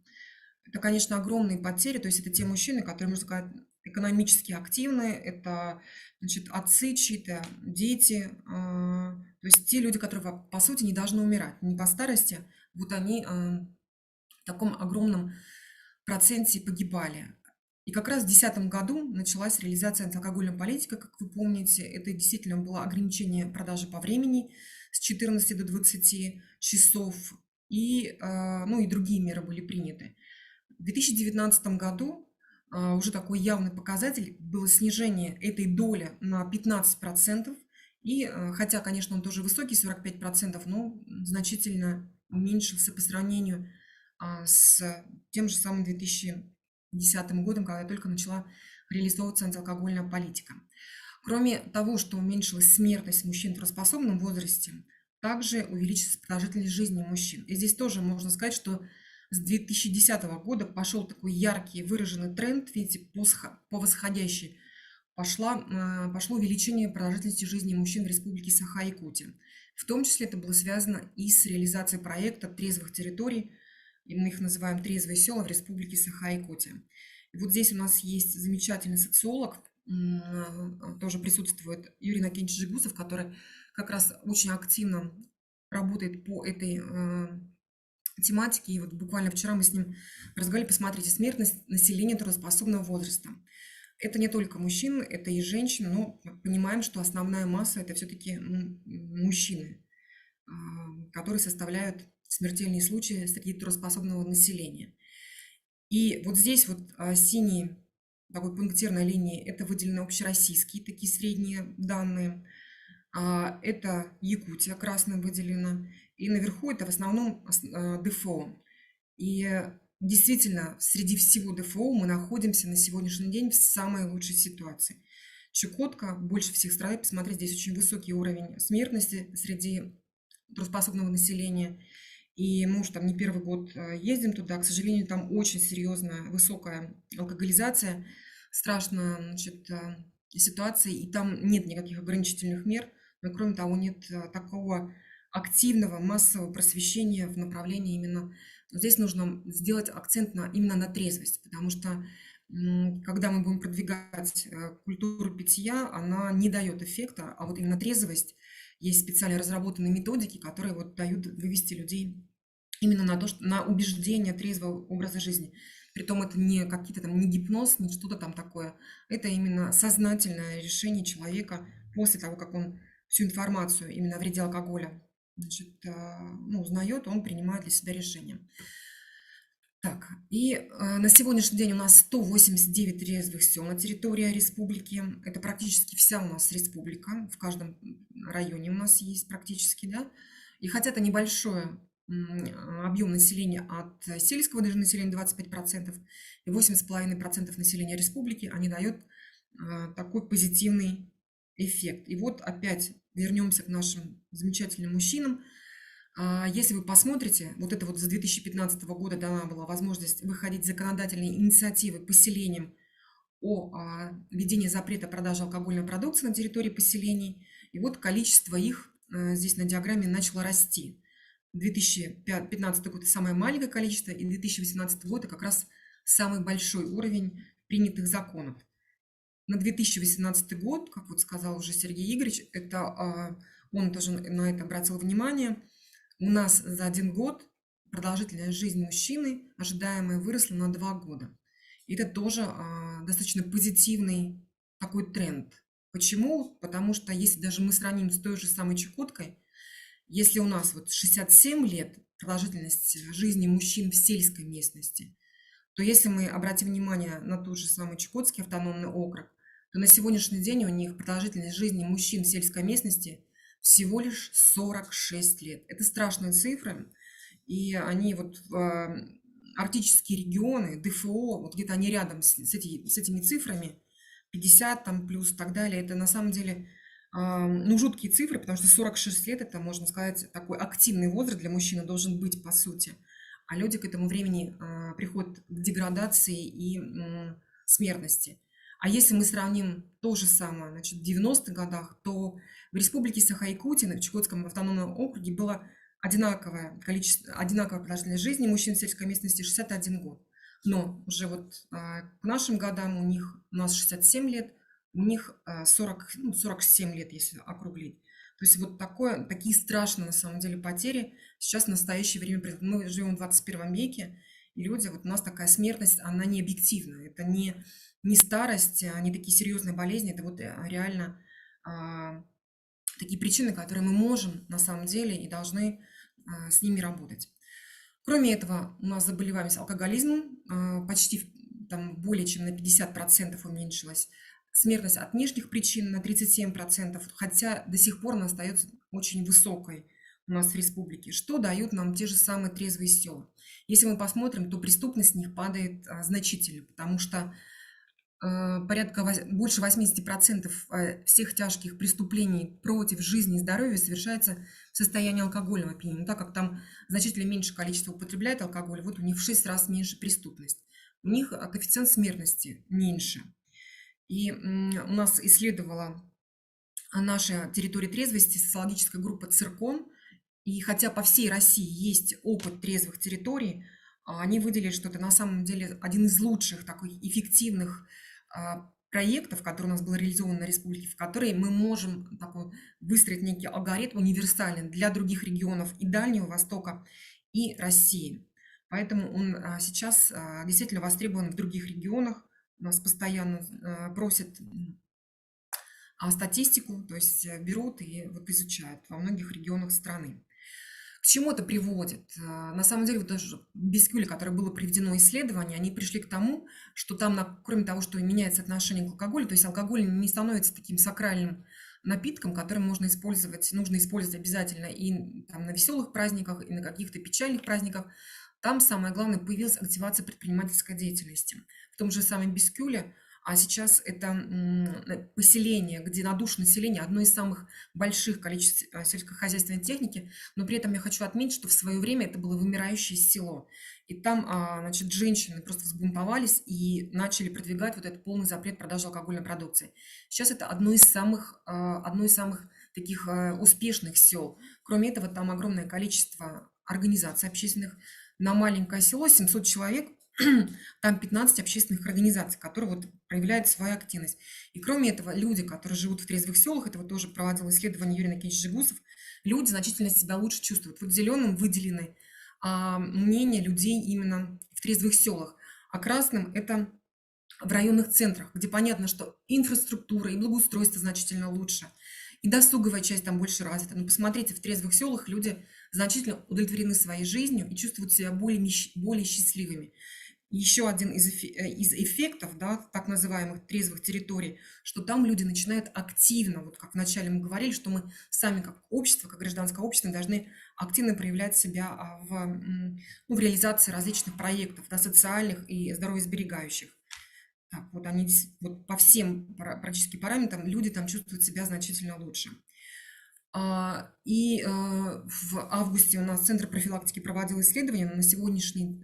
Это, конечно, огромные потери, то есть это те мужчины, которые, можно сказать, экономически активны, это, значит, отцы чьи-то, дети, то есть те люди, которые, по сути, не должны умирать, не по старости, вот они в таком огромном проценте погибали. И как раз в 2010 году началась реализация антиалкогольной политики, как вы помните, это действительно было ограничение продажи по времени с 14 до 20 часов, и другие меры были приняты. В 2019 году уже такой явный показатель было снижение этой доли на 15%, и хотя, конечно, он тоже высокий, 45%, но значительно уменьшился по сравнению с тем же самым 2010 годом, когда только начала реализовываться антиалкогольная политика. Кроме того, что уменьшилась смертность мужчин в трудоспособном возрасте, также увеличилась продолжительность жизни мужчин. И здесь тоже можно сказать, что с 2010 года пошел такой яркий выраженный тренд, видите, по восходящей пошло увеличение продолжительности жизни мужчин в Республике Саха-Якутия. В том числе это было связано и с реализацией проекта трезвых территорий, и мы их называем трезвые села в Республике Саха-Якутия. И вот здесь у нас есть замечательный социолог, тоже присутствует Юрий Иннокентьевич Жигусов, который как раз очень активно работает по этой тематике. И вот буквально вчера мы с ним разговаривали, посмотрите, смертность населения трудоспособного возраста. Это не только мужчин, это и женщины, но понимаем, что основная масса это все-таки мужчины, которые составляют смертельные случаи среди трудоспособного населения. И вот здесь вот синей такой пунктирной линии это выделены общероссийские такие средние данные. Это Якутия красным выделено. И наверху это в основном ДФО. И действительно, среди всего ДФО мы находимся на сегодняшний день в самой лучшей ситуации. Чукотка больше всех страдает. Посмотрите, здесь очень высокий уровень смертности среди трудоспособного населения. И мы уже там не первый год ездим туда. К сожалению, там очень серьезная, высокая алкоголизация. Страшная, значит, ситуация, и там нет никаких ограничительных мер. Но, кроме того, нет такого активного, массового просвещения в направлении именно... Здесь нужно сделать акцент именно на трезвость, потому что когда мы будем продвигать культуру питья, она не дает эффекта, а вот именно трезвость, есть специально разработанные методики, которые вот дают вывести людей именно на то, что, на убеждение трезвого образа жизни. Притом это не какие-то там, не гипноз, не что-то там такое. Это именно сознательное решение человека после того, как он всю информацию именно о вреде алкоголя, значит, узнает, он принимает для себя решение. Так, и на сегодняшний день у нас 189 трезвых сел на территории республики. Это практически вся у нас республика. В каждом районе у нас есть практически, да. И хотя это небольшой объем населения от сельского даже населения 25% и 8,5% населения республики, они дают такой позитивный эффект. И вот опять вернемся к нашим замечательным мужчинам. Если вы посмотрите, вот это вот с 2015 года дана была возможность выходить законодательные инициативы поселениям о введении запрета продажи алкогольной продукции на территории поселений. И вот количество их здесь на диаграмме начало расти. 2015 год – это самое маленькое количество, и 2018 год – это как раз самый большой уровень принятых законов. На 2018 год, как вот сказал уже Сергей Игоревич, это, он тоже на это обратил внимание, у нас за 1 год продолжительность жизни мужчины ожидаемая выросла на 2 года. И это тоже достаточно позитивный такой тренд. Почему? Потому что если даже мы сравним с той же самой Чукоткой, если у нас вот 67 лет продолжительность жизни мужчин в сельской местности, то если мы обратим внимание на тот же самый Чукотский автономный округ, то на сегодняшний день у них продолжительность жизни мужчин в сельской местности всего лишь 46 лет. Это страшные цифры, и они вот арктические регионы, ДФО, вот где-то они рядом с этими цифрами, 50 там плюс и так далее, это на самом деле жуткие цифры, потому что 46 лет это, можно сказать, такой активный возраст для мужчины должен быть по сути, а люди к этому времени приходят к деградации и смертности. А если мы сравним то же самое, значит, в 90-х годах, то в республике Саха-Якутия, в Чукотском автономном округе было одинаковое количество, одинаковая продолжительность жизни мужчин в сельской местности 61 год. Но уже вот к нашим годам у нас 67 лет, у них 47 лет, если округлить. То есть вот такие страшные на самом деле потери сейчас в настоящее время. Мы живем в 21 веке, и люди, вот у нас такая смертность, она не объективна. Это не старость, не такие серьезные болезни, это вот реально такие причины, которые мы можем на самом деле и должны с ними работать. Кроме этого, у нас заболеваемость алкоголизмом почти там, более чем на 50% уменьшилась. Смертность от внешних причин на 37%, хотя до сих пор она остается очень высокой у нас в республике, что дают нам те же самые трезвые села. Если мы посмотрим, то преступность в них падает значительно, потому что больше 80% всех тяжких преступлений против жизни и здоровья совершается в состоянии алкогольного опьянения. Так как там значительно меньше количество употребляет алкоголь, вот у них в 6 раз меньше преступность. У них коэффициент смертности меньше. И у нас исследовала наша территория трезвости социологическая группа «Циркон». И хотя по всей России есть опыт трезвых территорий, они выделили, что это на самом деле один из лучших таких эффективных проектов, который у нас был реализован на республике, в которой мы можем выстроить некий алгоритм универсальный для других регионов и Дальнего Востока, и России. Поэтому он сейчас действительно востребован в других регионах. У нас постоянно просят статистику, то есть берут и вот изучают во многих регионах страны. К чему это приводит? На самом деле, вот даже в Бискюле, которое было проведено исследование, они пришли к тому, что там, кроме того, что меняется отношение к алкоголю, то есть алкоголь не становится таким сакральным напитком, который нужно использовать обязательно и там, на веселых праздниках, и на каких-то печальных праздниках, там самое главное появилась активация предпринимательской деятельности. В том же самом Бискюле, а сейчас это поселение, где на душу населения одно из самых больших количеств сельскохозяйственной техники, но при этом я хочу отметить, что в свое время это было вымирающее село. И там, значит, женщины просто взбунтовались и начали продвигать вот этот полный запрет продажи алкогольной продукции. Сейчас это одно из самых таких успешных сел. Кроме этого, там огромное количество организаций общественных. На маленькое село 700 человек, там 15 общественных организаций, которые вот проявляют свою активность. И кроме этого, люди, которые живут в трезвых селах, это вот тоже проводил исследование Юрий Накинч Жигусов, люди значительно себя лучше чувствуют. Вот зеленым выделены мнения людей именно в трезвых селах, а красным это в районных центрах, где понятно, что инфраструктура и благоустройство значительно лучше, и досуговая часть там больше развита. Но посмотрите, в трезвых селах люди значительно удовлетворены своей жизнью и чувствуют себя более счастливыми. Еще один из эффектов, да, так называемых трезвых территорий, что там люди начинают активно, вот как вначале мы говорили, что мы сами как общество, как гражданское общество должны активно проявлять себя в реализации различных проектов, да, социальных и здоровьесберегающих. Так, вот они вот по всем практически параметрам люди там чувствуют себя значительно лучше. И в августе у нас Центр профилактики проводил исследование, но на сегодняшний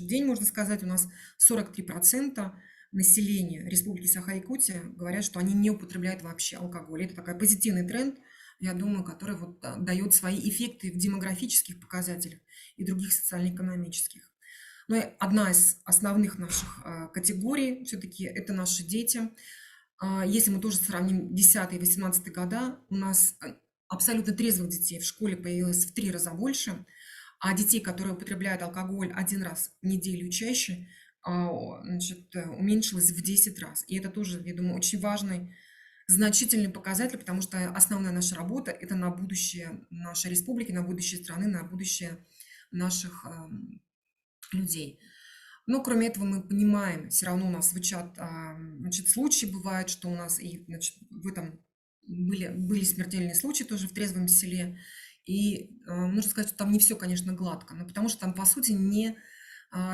день, можно сказать, у нас 43% населения Республики Саха-Якутия говорят, что они не употребляют вообще алкоголь. Это такой позитивный тренд, я думаю, который вот дает свои эффекты в демографических показателях и других социально-экономических. Но одна из основных наших категорий все-таки это наши дети. Если мы тоже сравним 10 и 18 года, у нас абсолютно трезвых детей в школе появилось в 3 раза больше, а детей, которые употребляют алкоголь 1 раз в неделю и чаще, значит, уменьшилось в 10 раз. И это тоже, я думаю, очень важный, значительный показатель, потому что основная наша работа – это на будущее нашей республики, на будущее страны, на будущее наших людей. Но кроме этого мы понимаем, все равно у нас звучат, значит, случаи бывают, что у нас и, значит, в этом были смертельные случаи тоже в трезвом селе. И нужно сказать, что там не все, конечно, гладко, но потому что там, по сути, не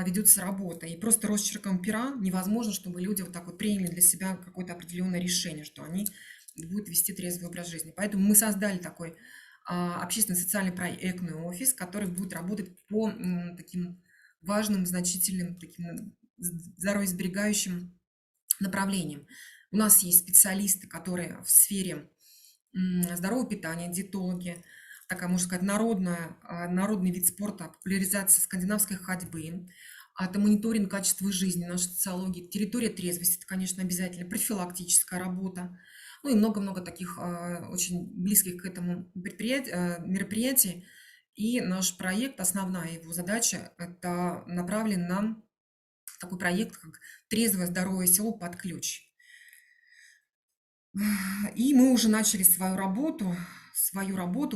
ведется работа. И просто росчерком пера невозможно, чтобы люди вот так вот приняли для себя какое-то определенное решение, что они будут вести трезвый образ жизни. Поэтому мы создали такой общественный социальный проектный офис, который будет работать по таким важным, значительным, таким здоровьесберегающим направлениям. У нас есть специалисты, которые в сфере здорового питания, диетологи, такая, можно сказать, народный вид спорта, популяризация скандинавской ходьбы, это мониторинг качества жизни, нашей социологии, территория трезвости, это, конечно, обязательно, профилактическая работа, ну и много-много таких очень близких к этому мероприятий. И наш проект, основная его задача, это направлен на такой проект, как «Трезвое здоровое село под ключ». И мы уже начали свою работу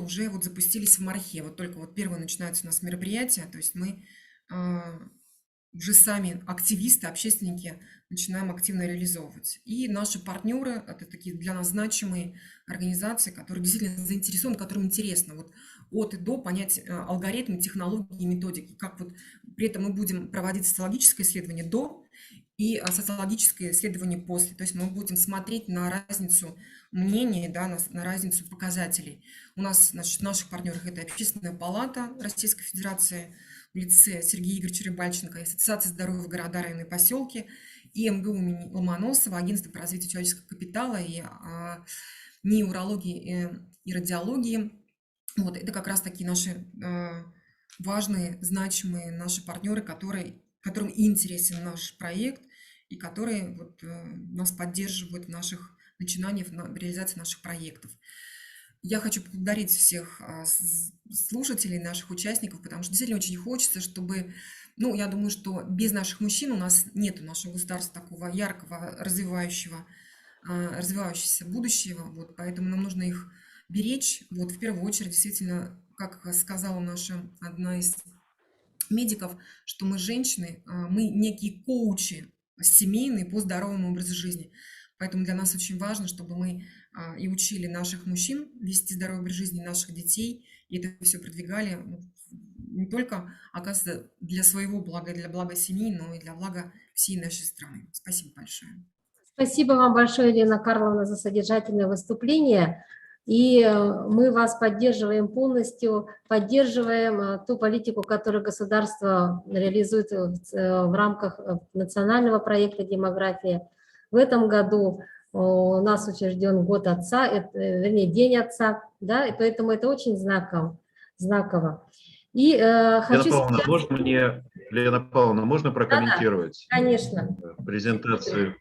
уже вот запустились в Мархе. Вот только вот первое начинается у нас мероприятие, то есть мы уже сами активисты, общественники начинаем активно реализовывать. И наши партнеры, это такие для нас значимые организации, которые действительно заинтересованы, которым интересно вот от и до понять алгоритмы, технологии, методики, как вот при этом мы будем проводить социологическое исследование до и социологическое исследование после. То есть мы будем смотреть на разницу мнений, да, на разницу показателей. У нас, значит, в наших партнерах это Общественная палата Российской Федерации в лице Сергея Игоревича Рыбальченко, Ассоциация здоровья в города, районы и поселки, и МГУ имени Ломоносова, Агентство по развитию человеческого капитала и неурологии и радиологии. Вот, это как раз такие наши важные, значимые наши партнеры, которым интересен наш проект и которые вот, нас поддерживают в наших начинаниях, в реализации наших проектов. Я хочу поблагодарить всех слушателей, наших участников, потому что действительно очень хочется, чтобы, ну, я думаю, что без наших мужчин у нас нет нашего государства такого яркого, развивающегося будущего, вот, поэтому нам нужно их беречь, вот, в первую очередь, действительно, как сказала наша одна из медиков, что мы женщины, мы некие коучи семейные по здоровому образу жизни. Поэтому для нас очень важно, чтобы мы и учили наших мужчин вести здоровый образ жизни, наших детей, и это все продвигали не только, оказывается, для своего блага, для блага семьи, но и для блага всей нашей страны. Спасибо большое. Спасибо вам большое, Елена Карловна, за содержательное выступление. И мы вас поддерживаем полностью, поддерживаем ту политику, которую государство реализует в рамках национального проекта «Демография». В этом году у нас учрежден год отца, вернее, День отца, да, и поэтому это очень знаково. И хочу сейчас... Лена Павловна, можно прокомментировать? Да, конечно. Презентацию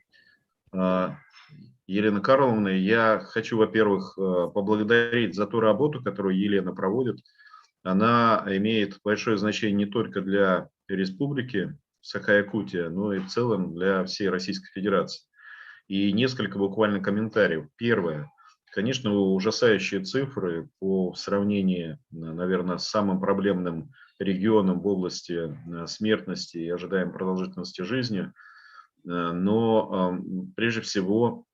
Елены Карловны? Я хочу, во-первых, поблагодарить за ту работу, которую Елена проводит. Она имеет большое значение не только для республики Саха-Якутия, но и в целом для всей Российской Федерации. И несколько буквально комментариев. Первое. Конечно, ужасающие цифры по сравнению, наверное, с самым проблемным регионом в области смертности и ожидаемой продолжительности жизни. Но прежде всего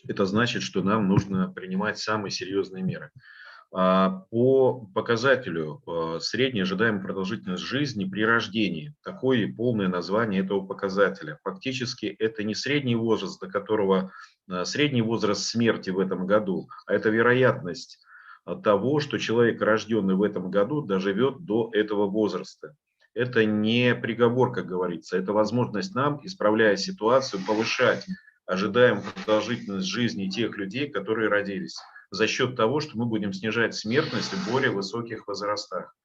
это значит, что нам нужно принимать самые серьезные меры. По показателю средняя ожидаемая продолжительность жизни при рождении, такое полное название этого показателя. Фактически это не средний возраст, до которого средний возраст смерти в этом году, а это вероятность того, что человек, рожденный в этом году, доживет до этого возраста. Это не приговор, как говорится, это возможность нам, исправляя ситуацию, повышать ожидаемую продолжительность жизни тех людей, которые родились, за счет того, что мы будем снижать смертность в более высоких возрастах.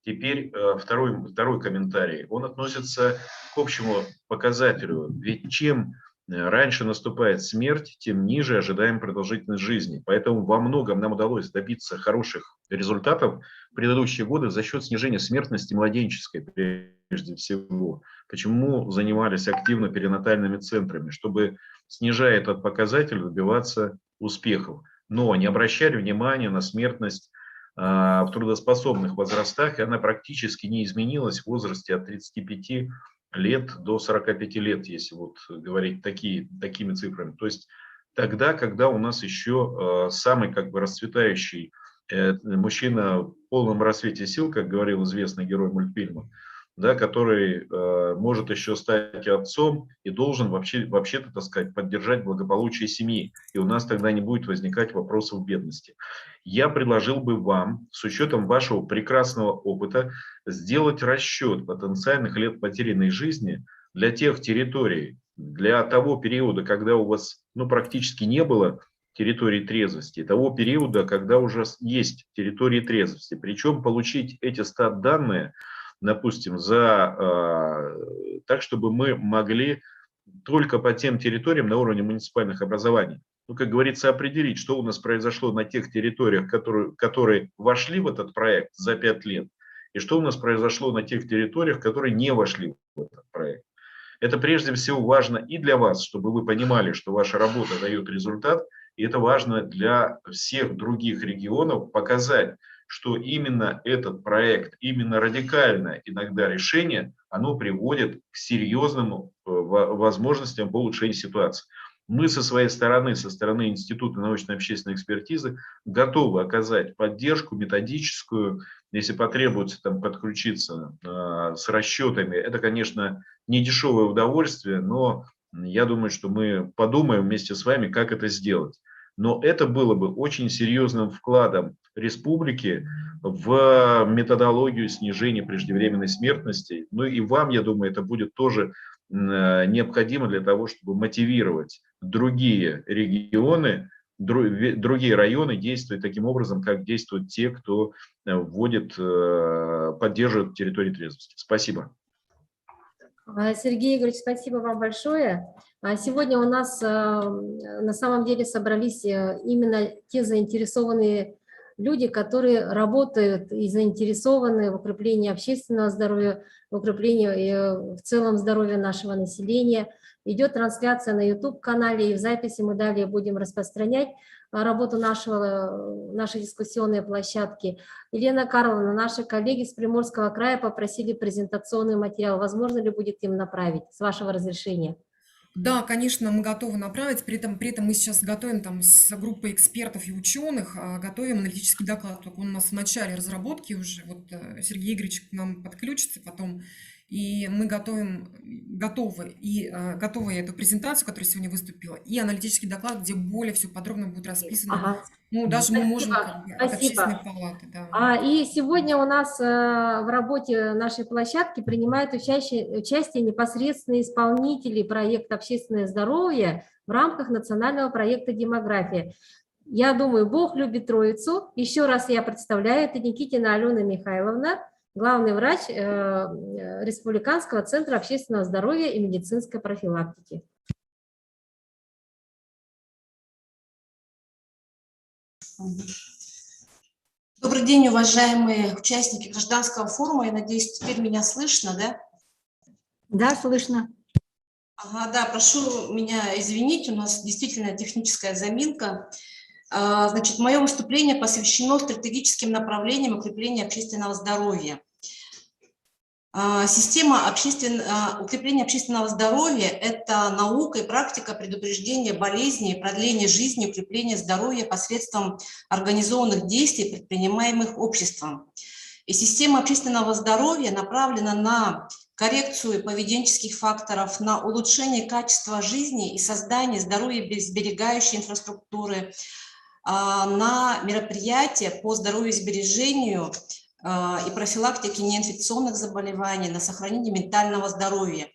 Теперь второй комментарий. Он относится к общему показателю. Ведь чем раньше наступает смерть, тем ниже ожидаемая продолжительность жизни. Поэтому во многом нам удалось добиться хороших результатов в предыдущие годы за счет снижения смертности младенческой прежде всего. Почему занимались активно перинатальными центрами? Чтобы, снижая этот показатель, добиваться успехов. Но не обращали внимания на смертность в трудоспособных возрастах, и она практически не изменилась в возрасте от 35 лет до 45 лет, если вот говорить такими цифрами. То есть тогда, когда у нас еще самый расцветающий мужчина в полном рассвете сил, как говорил известный герой мультфильма, да, который может еще стать отцом и должен вообще-то, так сказать, поддержать благополучие семьи. И у нас тогда не будет возникать вопросов бедности. Я предложил бы вам, с учетом вашего прекрасного опыта, сделать расчет потенциальных лет потерянной жизни для тех территорий, для того периода, когда у вас практически не было территории трезвости, того периода, когда уже есть территории трезвости. Причем получить эти стат-данные, допустим, так, чтобы мы могли только по тем территориям на уровне муниципальных образований, как говорится, определить, что у нас произошло на тех территориях, которые вошли в этот проект за 5 лет, и что у нас произошло на тех территориях, которые не вошли в этот проект. Это прежде всего важно и для вас, чтобы вы понимали, что ваша работа дает результат, и это важно для всех других регионов показать, что именно этот проект, именно радикальное иногда решение, оно приводит к серьезным возможностям по улучшению ситуации. Мы со своей стороны, со стороны Института научно-общественной экспертизы, готовы оказать поддержку методическую, если потребуется подключиться с расчетами. Это, конечно, не дешевое удовольствие, но я думаю, что мы подумаем вместе с вами, как это сделать. Но это было бы очень серьезным вкладом республики в методологию снижения преждевременной смертности. Ну и вам, я думаю, это будет тоже необходимо для того, чтобы мотивировать другие регионы, другие районы действовать таким образом, как действуют те, кто поддерживает территорию трезвости. Спасибо. Сергей Игоревич, спасибо вам большое. Сегодня у нас на самом деле собрались именно те заинтересованные люди, которые работают и заинтересованы в укреплении общественного здоровья, в укреплении в целом здоровья нашего населения. Идет трансляция на YouTube-канале, и в записи мы далее будем распространять работу нашей дискуссионной площадки. Елена Карловна, наши коллеги с Приморского края попросили презентационный материал. Возможно ли будет им направить, с вашего разрешения? Да, конечно, мы готовы направить. При этом мы сейчас готовим там с группой экспертов и ученых, готовим аналитический доклад. Только он у нас в начале разработки уже. Вот Сергей Игоревич к нам подключится потом. И мы готовы эту презентацию, которая сегодня выступила, и аналитический доклад, где более все подробно будет расписано. Ага. Ну, даже мы можем Спасибо, от общественной палаты. Да. И сегодня у нас в работе нашей площадки принимают участие непосредственные исполнители проекта «Общественное здоровье» в рамках национального проекта «Демография». Я думаю, Бог любит Троицу. Еще раз я представляю, это Никитина Алена Михайловна, главный врач Республиканского центра общественного здоровья и медицинской профилактики. Добрый день, уважаемые участники гражданского форума. Я надеюсь, теперь меня слышно, да? Да, слышно. Ага, да, прошу меня извинить, у нас действительно техническая заминка. Значит, мое выступление посвящено стратегическим направлениям укрепления общественного здоровья. Система укрепления общественного здоровья – это наука и практика предупреждения болезней, продления жизни, укрепления здоровья посредством организованных действий, предпринимаемых обществом. И система общественного здоровья направлена на коррекцию поведенческих факторов, на улучшение качества жизни и создание здоровьесберегающей инфраструктуры, на мероприятия по здоровьесбережению и профилактики неинфекционных заболеваний, на сохранение ментального здоровья.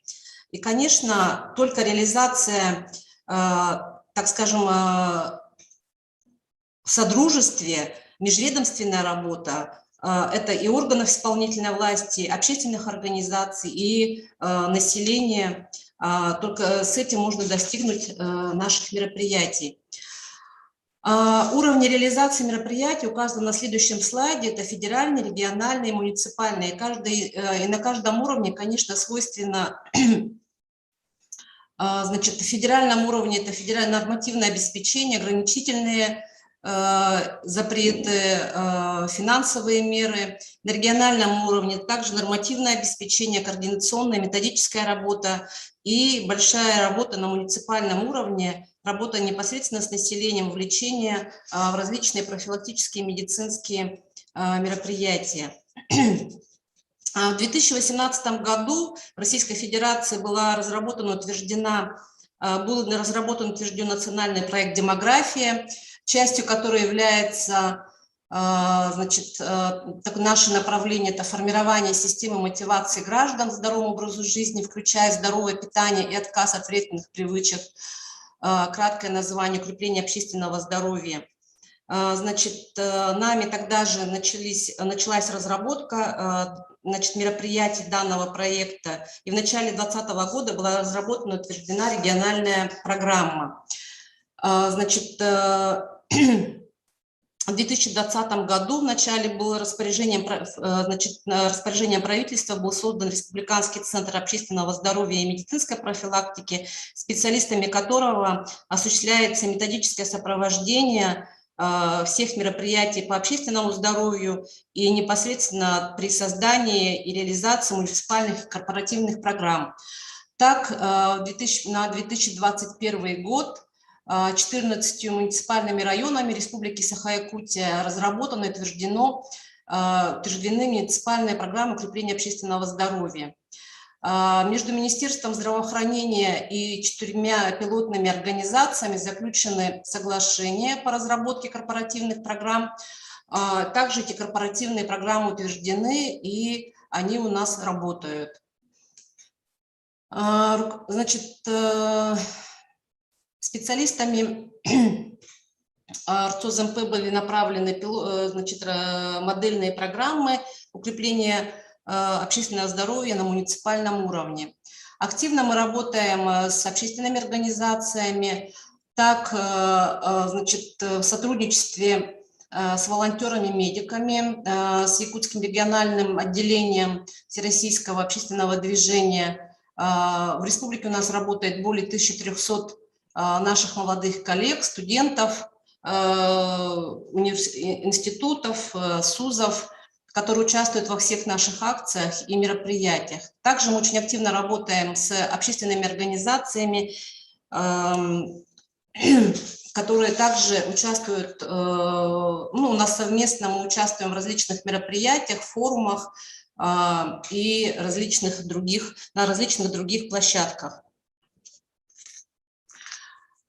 И, конечно, только реализация, так скажем, в содружестве, межведомственная работа, это и органов исполнительной власти, общественных организаций и населения, только с этим можно достигнуть наших мероприятий. Уровни реализации мероприятий указаны на следующем слайде. Это федеральные, региональные, муниципальные. И на каждом уровне, конечно, свойственно, значит, на федеральном уровне это федеральное нормативное обеспечение, ограничительные запреты, финансовые меры. На региональном уровне также нормативное обеспечение, координационная, методическая работа и большая работа на муниципальном уровне, работа непосредственно с населением, вовлечение в различные профилактические медицинские мероприятия. В 2018 году в Российской Федерации был разработан и утвержден национальный проект «Демография», частью которой является, значит, наше направление – это формирование системы мотивации граждан к здоровому образу жизни, включая здоровое питание и отказ от вредных привычек. Краткое название – укрепление общественного здоровья. Значит, нами тогда же началась разработка, значит, мероприятий данного проекта, и в начале 2020 года была разработана и утверждена региональная программа. Значит, в 2020 году в начале было распоряжением правительства был создан Республиканский центр общественного здоровья и медицинской профилактики, специалистами которого осуществляется методическое сопровождение всех мероприятий по общественному здоровью и непосредственно при создании и реализации муниципальных и корпоративных программ. Так, на 2021 год 14 муниципальными районами Республики Саха-Якутия разработаны и утверждены муниципальные программы укрепления общественного здоровья. Между Министерством здравоохранения и 4 пилотными организациями заключены соглашения по разработке корпоративных программ. Также эти корпоративные программы утверждены, и они у нас работают. Значит, специалистами РЦОЗМП были направлены, значит, модельные программы укрепления общественного здоровья на муниципальном уровне. Активно мы работаем с общественными организациями, так, значит, в сотрудничестве с волонтерами-медиками, с Якутским региональным отделением Всероссийского общественного движения. В республике у нас работает более 1300 наших молодых коллег, студентов, институтов, СУЗов, которые участвуют во всех наших акциях и мероприятиях. Также мы очень активно работаем с общественными организациями, которые также участвуют, у нас совместно мы участвуем в различных мероприятиях, форумах и на различных других площадках.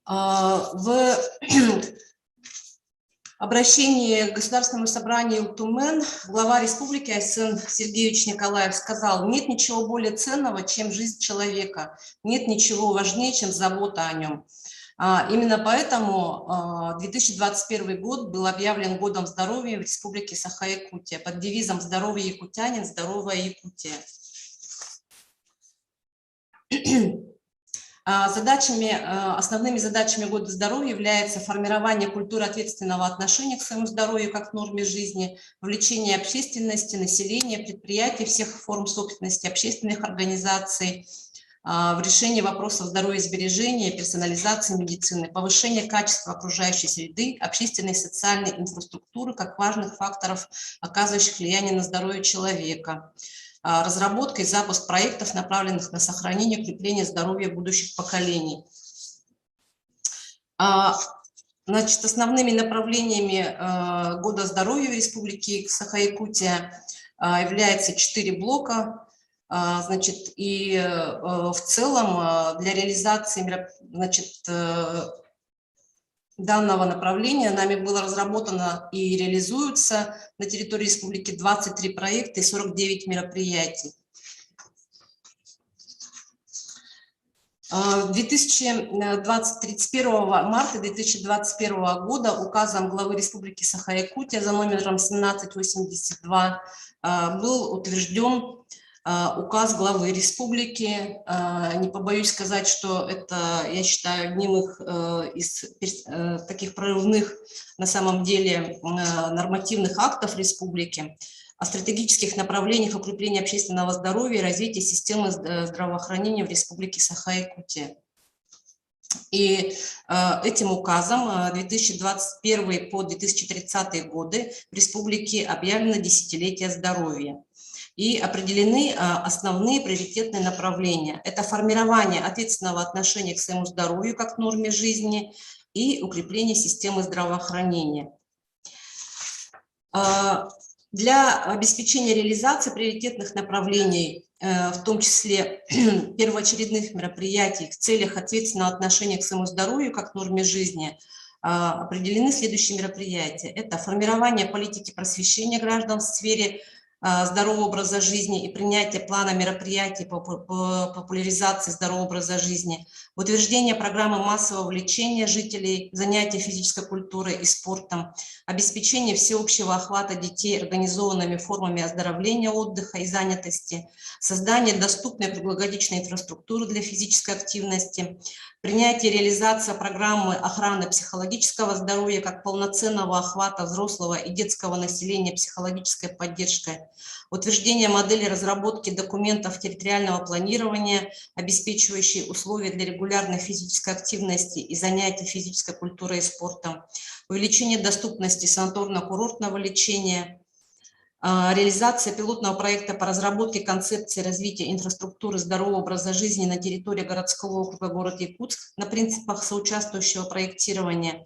В обращении к Государственному собранию ТУМЭН глава республики Айсен Сергеевич Николаев сказал: нет ничего более ценного, чем жизнь человека, нет ничего важнее, чем забота о нем. Именно поэтому 2021 год был объявлен годом здоровья в Республике Саха-Якутия под девизом «Здоровый якутянин, здоровая Якутия». Основными задачами года здоровья является формирование культуры ответственного отношения к своему здоровью как к норме жизни, вовлечение общественности, населения, предприятий всех форм собственности, общественных организаций в решении вопросов здоровья и сбережения, персонализации медицины, повышение качества окружающей среды, общественной и социальной инфраструктуры как важных факторов, оказывающих влияние на здоровье человека. Разработка и запуск проектов, направленных на сохранение и укрепление здоровья будущих поколений. Значит, основными направлениями года здоровья в Республике Саха-Якутия является 4 блока. Значит, и в целом для реализации данного направления нами было разработано и реализуется на территории республики 23 проекта и 49 мероприятий. 31 марта 2021 года указом главы Республики Саха-Якутия за номером 1782 был утвержден указ главы республики. Не побоюсь сказать, что это, я считаю, одним из таких прорывных на самом деле нормативных актов республики о стратегических направлениях укрепления общественного здоровья и развития системы здравоохранения в Республике Саха-Якутия. И этим указом 2021 по 2030 годы в республике объявлено десятилетие здоровья. И определены основные приоритетные направления. Это формирование ответственного отношения к своему здоровью как к норме жизни и укрепление системы здравоохранения. Для обеспечения реализации приоритетных направлений, в том числе первоочередных мероприятий в целях ответственного отношения к своему здоровью как к норме жизни, определены следующие мероприятия. Это формирование политики просвещения граждан в сфере здорового образа жизни и принятие плана мероприятий по популяризации здорового образа жизни, утверждение программы массового вовлечения жителей, занятия физической культурой и спортом, обеспечение всеобщего охвата детей организованными формами оздоровления, отдыха и занятости, создание доступной круглогодичной инфраструктуры для физической активности, принятие и реализация программы охраны психологического здоровья как полноценного охвата взрослого и детского населения психологической поддержкой, утверждение модели разработки документов территориального планирования, обеспечивающие условия для регулярной физической активности и занятий физической культурой и спортом, увеличение доступности санаторно-курортного лечения, реализация пилотного проекта по разработке концепции развития инфраструктуры здорового образа жизни на территории городского округа город Якутск на принципах соучаствующего проектирования,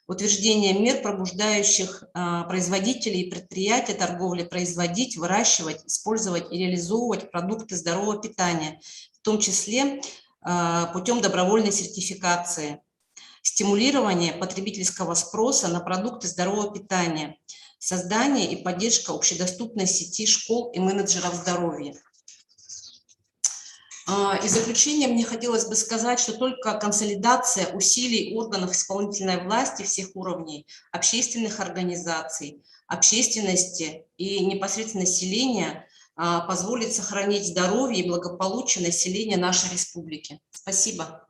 утверждение мер, пробуждающих производителей и предприятия торговли производить, выращивать, использовать и реализовывать продукты здорового питания, в том числе путем добровольной сертификации, стимулирование потребительского спроса на продукты здорового питания, создание и поддержка общедоступной сети школ и менеджеров здоровья. И в заключение мне хотелось бы сказать, что только консолидация усилий органов исполнительной власти всех уровней, общественных организаций, общественности и непосредственно населения позволит сохранить здоровье и благополучие населения нашей республики. Спасибо.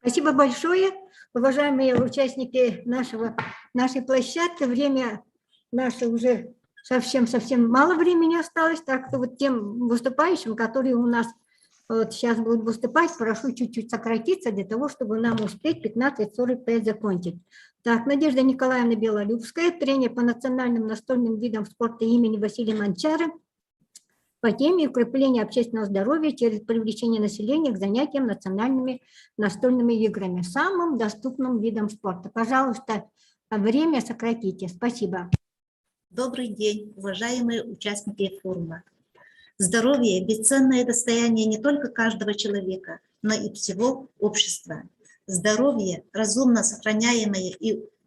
Спасибо большое, уважаемые участники нашей площадки. Время наше уже совсем мало времени осталось, так что вот тем выступающим, которые у нас вот сейчас будут выступать, прошу чуть-чуть сократиться для того, чтобы нам успеть 15:45 закончить. Так, Надежда Николаевна Белолюбская, тренер по национальным настольным видам спорта имени Василия Манчары по теме укрепления общественного здоровья через привлечение населения к занятиям национальными настольными играми, самым доступным видом спорта. Пожалуйста, время сократите. Спасибо. Добрый день, уважаемые участники форума. Здоровье – бесценное достояние не только каждого человека, но и всего общества. Здоровье, разумно сохраняемое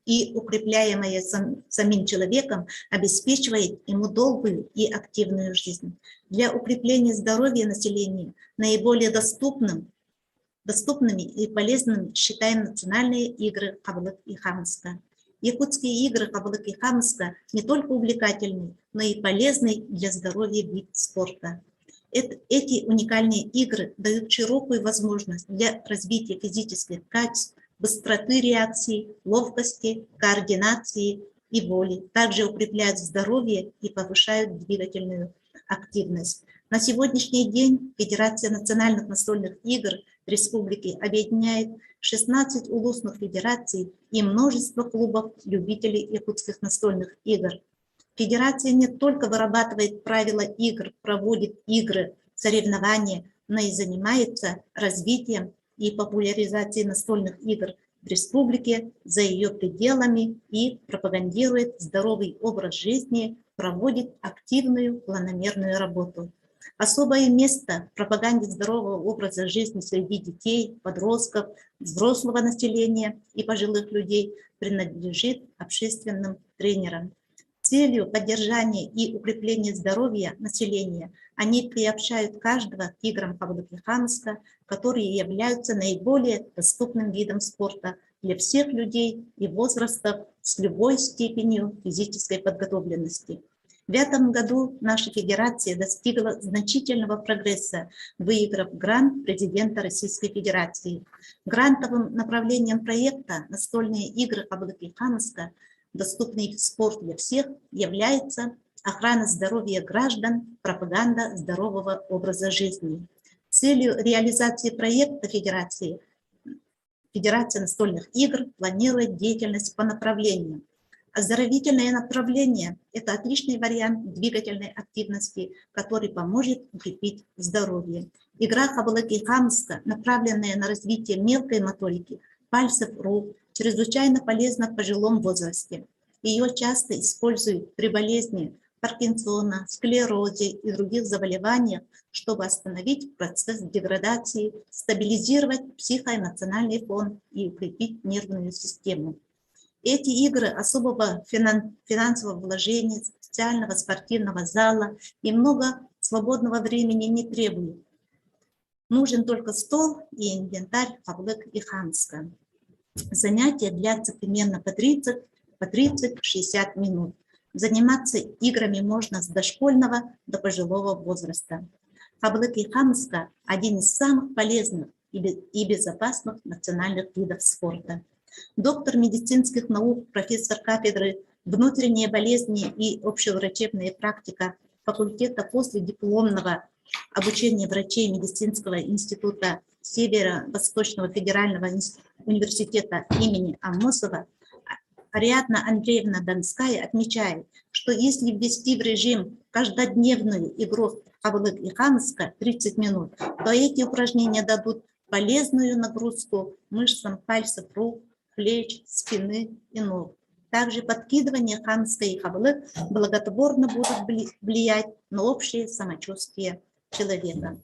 и укрепляемое самим человеком, обеспечивает ему долгую и активную жизнь. Для укрепления здоровья населения наиболее доступными и полезными считаем национальные игры Кабылык и Хамыска. Якутские игры Кабылык и Хамыска не только увлекательный, но и полезный для здоровья вид спорта. Эти уникальные игры дают широкую возможность для развития физических качеств, быстроты реакции, ловкости, координации и воли. Также укрепляют здоровье и повышают двигательную активность. На сегодняшний день Федерация национальных настольных игр Республики объединяет 16 улусных федераций и множество клубов любителей якутских настольных игр. Федерация не только вырабатывает правила игр, проводит игры, соревнования, но и занимается развитием и популяризацией настольных игр в республике за ее пределами и пропагандирует здоровый образ жизни, проводит активную планомерную работу. Особое место в пропаганде здорового образа жизни среди детей, подростков, взрослого населения и пожилых людей принадлежит общественным тренерам. Целью поддержания и укрепления здоровья населения они приобщают каждого к играм Кабылык и Хамыска, которые являются наиболее доступным видом спорта для всех людей и возрастов с любой степенью физической подготовленности. В этом году наша федерация достигла значительного прогресса, выиграв грант президента Российской Федерации. Грантовым направлением проекта «Настольные игры Кабылык и Хамыска. Доступный спорт для всех» является охрана здоровья граждан, пропаганда здорового образа жизни. Целью реализации проекта Федерация настольных игр планирует деятельность по направлениям. Оздоровительное направление – это отличный вариант двигательной активности, который поможет укрепить здоровье. Игра Кабылык и Хамыска, направленная на развитие мелкой моторики, пальцев рук, чрезвычайно полезна в пожилом возрасте. Ее часто используют при болезни Паркинсона, склерозе и других заболеваниях, чтобы остановить процесс деградации, стабилизировать психоэмоциональный фон и укрепить нервную систему. Эти игры особого финансового вложения, специального спортивного зала и много свободного времени не требуют. Нужен только стол и инвентарь Кабылык и Хамыска. Занятия длятся примерно по 30-60 минут. Заниматься играми можно с дошкольного до пожилого возраста. Кабылык и Хамыска – один из самых полезных и безопасных национальных видов спорта. Доктор медицинских наук, профессор кафедры внутренние болезни и общеврачебная практика факультета последипломного обучения врачей медицинского института Северо-Восточного федерального университета имени Аммосова Ариадна Андреевна Донская отмечает, что если ввести в режим каждодневную игру Кабылык и Хамыска 30 минут, то эти упражнения дадут полезную нагрузку мышцам пальцев рук, плеч, спины и ног. Также подкидывание Хамыска и Кабылык благотворно будут влиять на общее самочувствие человека.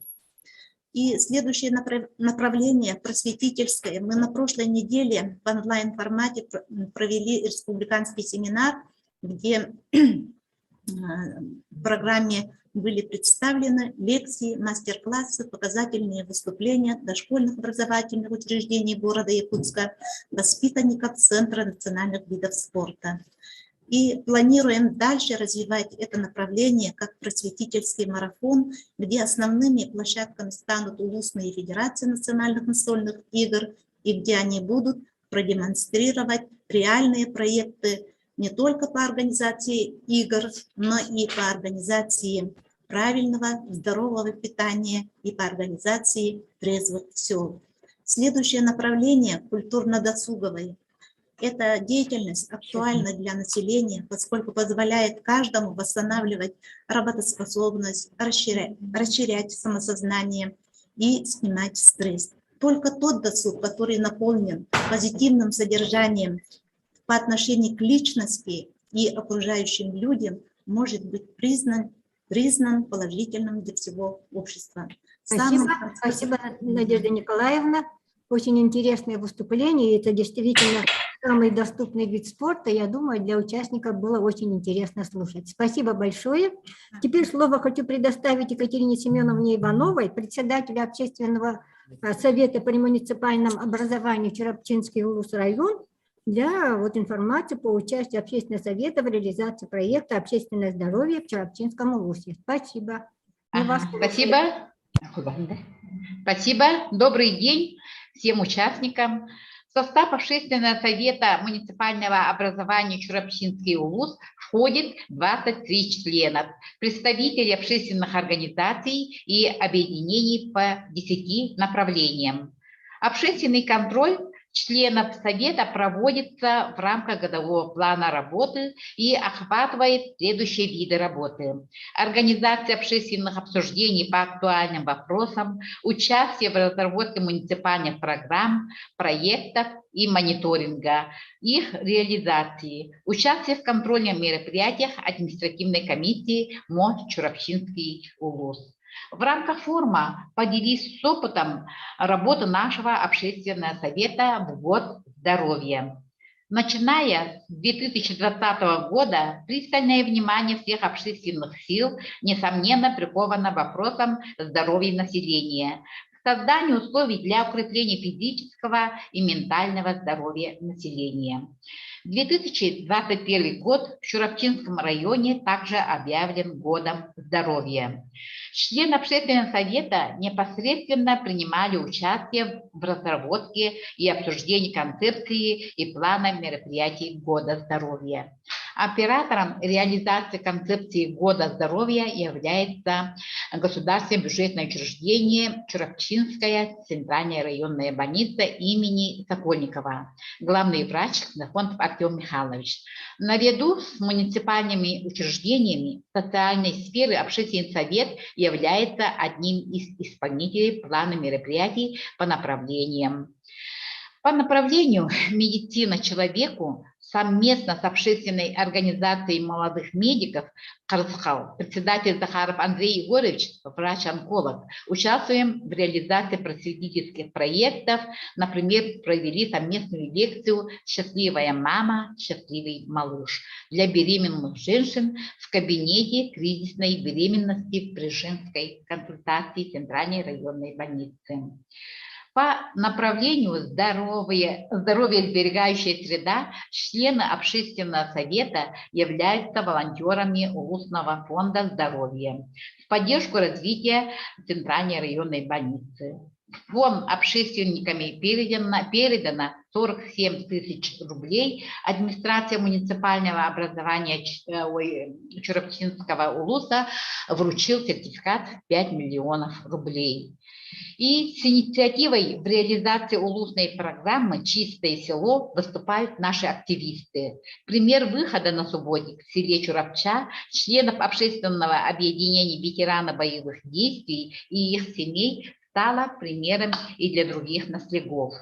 И следующее направление просветительское. Мы на прошлой неделе в онлайн-формате провели республиканский семинар, где в программе были представлены лекции, мастер-классы, показательные выступления дошкольных образовательных учреждений города Якутска, воспитанников Центра национальных видов спорта. И планируем дальше развивать это направление как просветительский марафон, где основными площадками станут улусные федерации национальных настольных игр, и где они будут продемонстрировать реальные проекты не только по организации игр, но и по организации правильного, здорового питания и по организации трезвых сел. Следующее направление – культурно-досуговое. Эта деятельность актуальна для населения, поскольку позволяет каждому восстанавливать работоспособность, расширять самосознание и снимать стресс. Только тот досуг, который наполнен позитивным содержанием по отношению к личности и окружающим людям, может быть признан положительным для всего общества. Спасибо, Надежда Николаевна. Очень интересное выступление. Это действительно самый доступный вид спорта. Я думаю, для участников было очень интересно слушать. Спасибо большое. Теперь слово хочу предоставить Екатерине Семеновне Ивановой, председателю общественного совета при муниципальном образовании Чурапчинский район, для информации по участию общественного совета в реализации проекта «Общественное здоровье» в Чурапчинском УЛУСе. Спасибо. Спасибо. Спасибо. Добрый день всем участникам. В состав Общественного совета муниципального образования Чурапчинский УЛУС входит 23 членов, представители общественных организаций и объединений по 10 направлениям. Общественный контроль членов Совета проводится в рамках годового плана работы и охватывает следующие виды работы: организация общественных обсуждений по актуальным вопросам, участие в разработке муниципальных программ, проектов и мониторинга их реализации, участие в контрольных мероприятиях административной комиссии МО Чурапчинский УЛУС. В рамках форума поделись с опытом работы нашего общественного совета в год здоровья. Начиная с 2020 года пристальное внимание всех общественных сил, несомненно, приковано вопросом здоровья населения, к созданию условий для укрепления физического и ментального здоровья населения. 2021 год в Чурапчинском районе также объявлен годом здоровья. Члены общественного совета непосредственно принимали участие в разработке и обсуждении концепции и плана мероприятий года здоровья. Оператором реализации концепции года здоровья является государственное бюджетное учреждение Чурапчинская центральная районная больница имени Сокольникова, главный врач Ксенофонтов Артем Михайлович. Наряду с муниципальными учреждениями социальной сферы общественный совет является одним из исполнителей плана мероприятий по направлениям. По направлению «Медицина человеку» совместно с общественной организацией молодых медиков Карсхал, председатель Захаров Андрей Егорович, врач-онколог, участвуем в реализации просветительских проектов. Например, провели совместную лекцию «Счастливая мама, счастливый малыш» для беременных женщин в кабинете кризисной беременности при женской консультации Центральной районной больницы. По направлению здоровье сберегающая среда члены общественного совета являются волонтерами УЛУСного фонда здоровья в поддержку развития Центральной районной больницы. В фонд общественниками передано 47 тысяч рублей. Администрация муниципального образования Чурапчинского УЛУСа вручил сертификат в 5 миллионов рублей. И с инициативой в реализации улусной программы «Чистое село» выступают наши активисты. Пример выхода на субботник в селе Чурапча членов общественного объединения ветеранов боевых действий и их семей стало примером и для других наследников.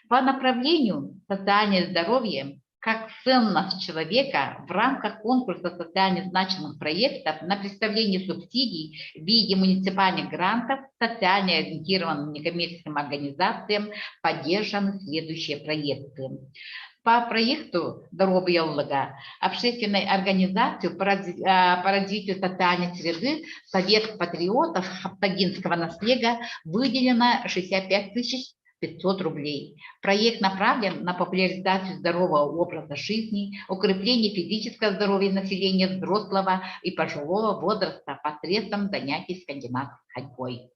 По направлению социальное здоровье как ценность человека в рамках конкурса социально значимых проектов на представление субсидий в виде муниципальных грантов социально ориентированным некоммерческим организациям поддержаны следующие проекты. По проекту «Здоровье Луга» общественной организации по развитию социальной среды Совет патриотов Хаптагинского наследия выделено 65 500 рублей. Проект направлен на популяризацию здорового образа жизни, укрепление физического здоровья населения взрослого и пожилого возраста посредством занятий скандинавской ходьбой.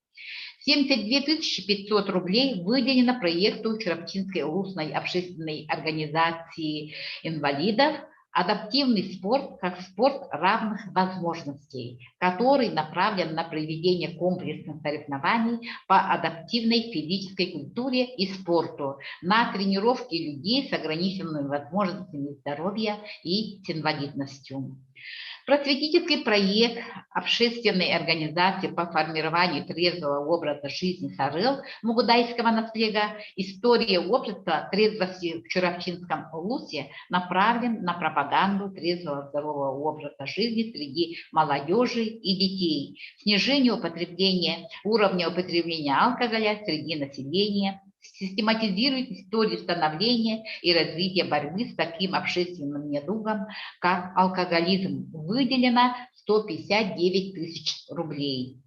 72 500 рублей выделено проекту Чурапчинской улусной общественной организации инвалидов Адаптивный спорт как спорт равных возможностей, который направлен на проведение комплексных соревнований по адаптивной физической культуре и спорту, на тренировки людей с ограниченными возможностями здоровья и с инвалидностью. Просветительский проект общественной организации по формированию трезвого образа жизни САРЭЛ Мугудайского наследия «История общества трезвости в Чурапчинском улусе» направлен на пропаганду трезвого здорового образа жизни среди молодежи и детей, снижению уровня употребления алкоголя среди населения, систематизирует историю становления и развития борьбы с таким общественным недугом, как алкоголизм. Выделено 159 тысяч рублей.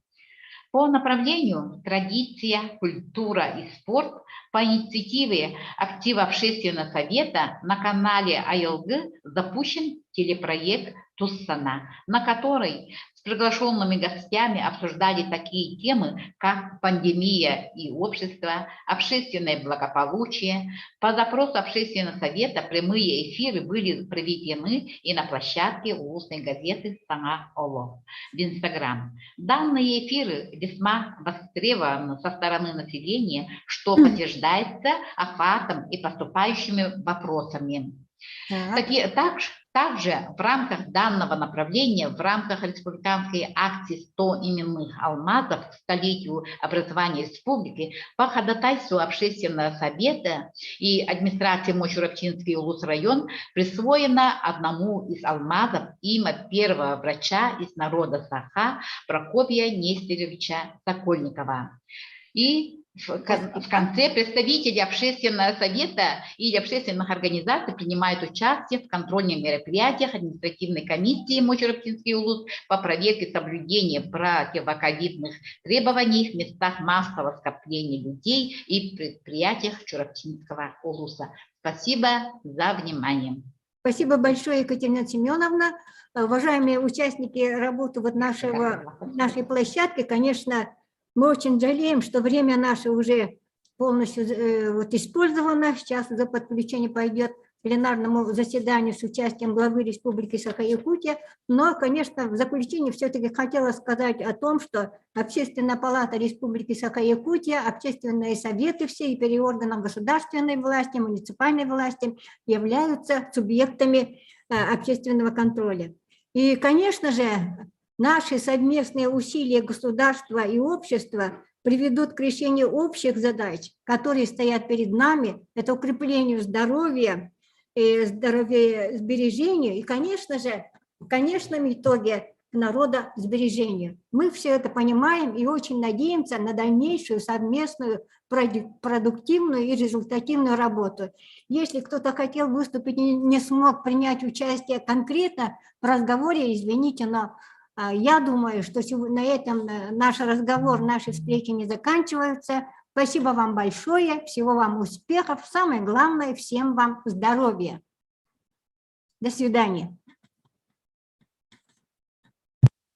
По направлению «Традиция, культура и спорт» по инициативе актива Общественного совета на канале АЛГ запущен телепроект «Туссана», на который с приглашенными гостями обсуждали такие темы, как пандемия и общество, общественное благополучие. По запросу Общественного совета прямые эфиры были проведены и на площадке улусной газеты «Саңа Оло» в Инстаграм. Данные эфиры весьма востребованы со стороны населения, что подтверждается охватом и поступающими вопросами. Также в рамках данного направления, в рамках республиканской акции «100 именных алмазов» к столетию образования республики по ходатайству Общественного совета и администрации Мочурапчинский улус-район присвоено одному из алмазов имя первого врача из народа Саха Прокопия Нестеровича Сокольникова. И в конце представители Общественного совета или общественных организаций принимают участие в контрольных мероприятиях административной комиссии Мочурапчинский улус по проверке соблюдения противоковидных требований в местах массового скопления людей и предприятиях Чурапчинского улуса. Спасибо за внимание. Спасибо большое, Екатерина Семеновна. Уважаемые участники работы нашей площадки, конечно, мы очень жалеем, что время наше уже полностью использовано. Сейчас за подключение пойдет к пленарному заседанию с участием главы Республики Саха-Якутия. Но, конечно, в заключение все-таки хотела сказать о том, что Общественная палата Республики Саха-Якутия, общественные советы все и переорганов государственной власти, муниципальной власти являются субъектами общественного контроля. И, конечно же, наши совместные усилия государства и общества приведут к решению общих задач, которые стоят перед нами. Это укреплению здоровья, здоровьесбережению и, конечно же, в конечном итоге к народосбережению. Мы все это понимаем и очень надеемся на дальнейшую совместную продуктивную и результативную работу. Если кто-то хотел выступить и не смог принять участие конкретно в разговоре, извините, но я думаю, что на этом наш разговор, наши встречи не заканчиваются. Спасибо вам большое, всего вам успехов, самое главное, всем вам здоровья. До свидания.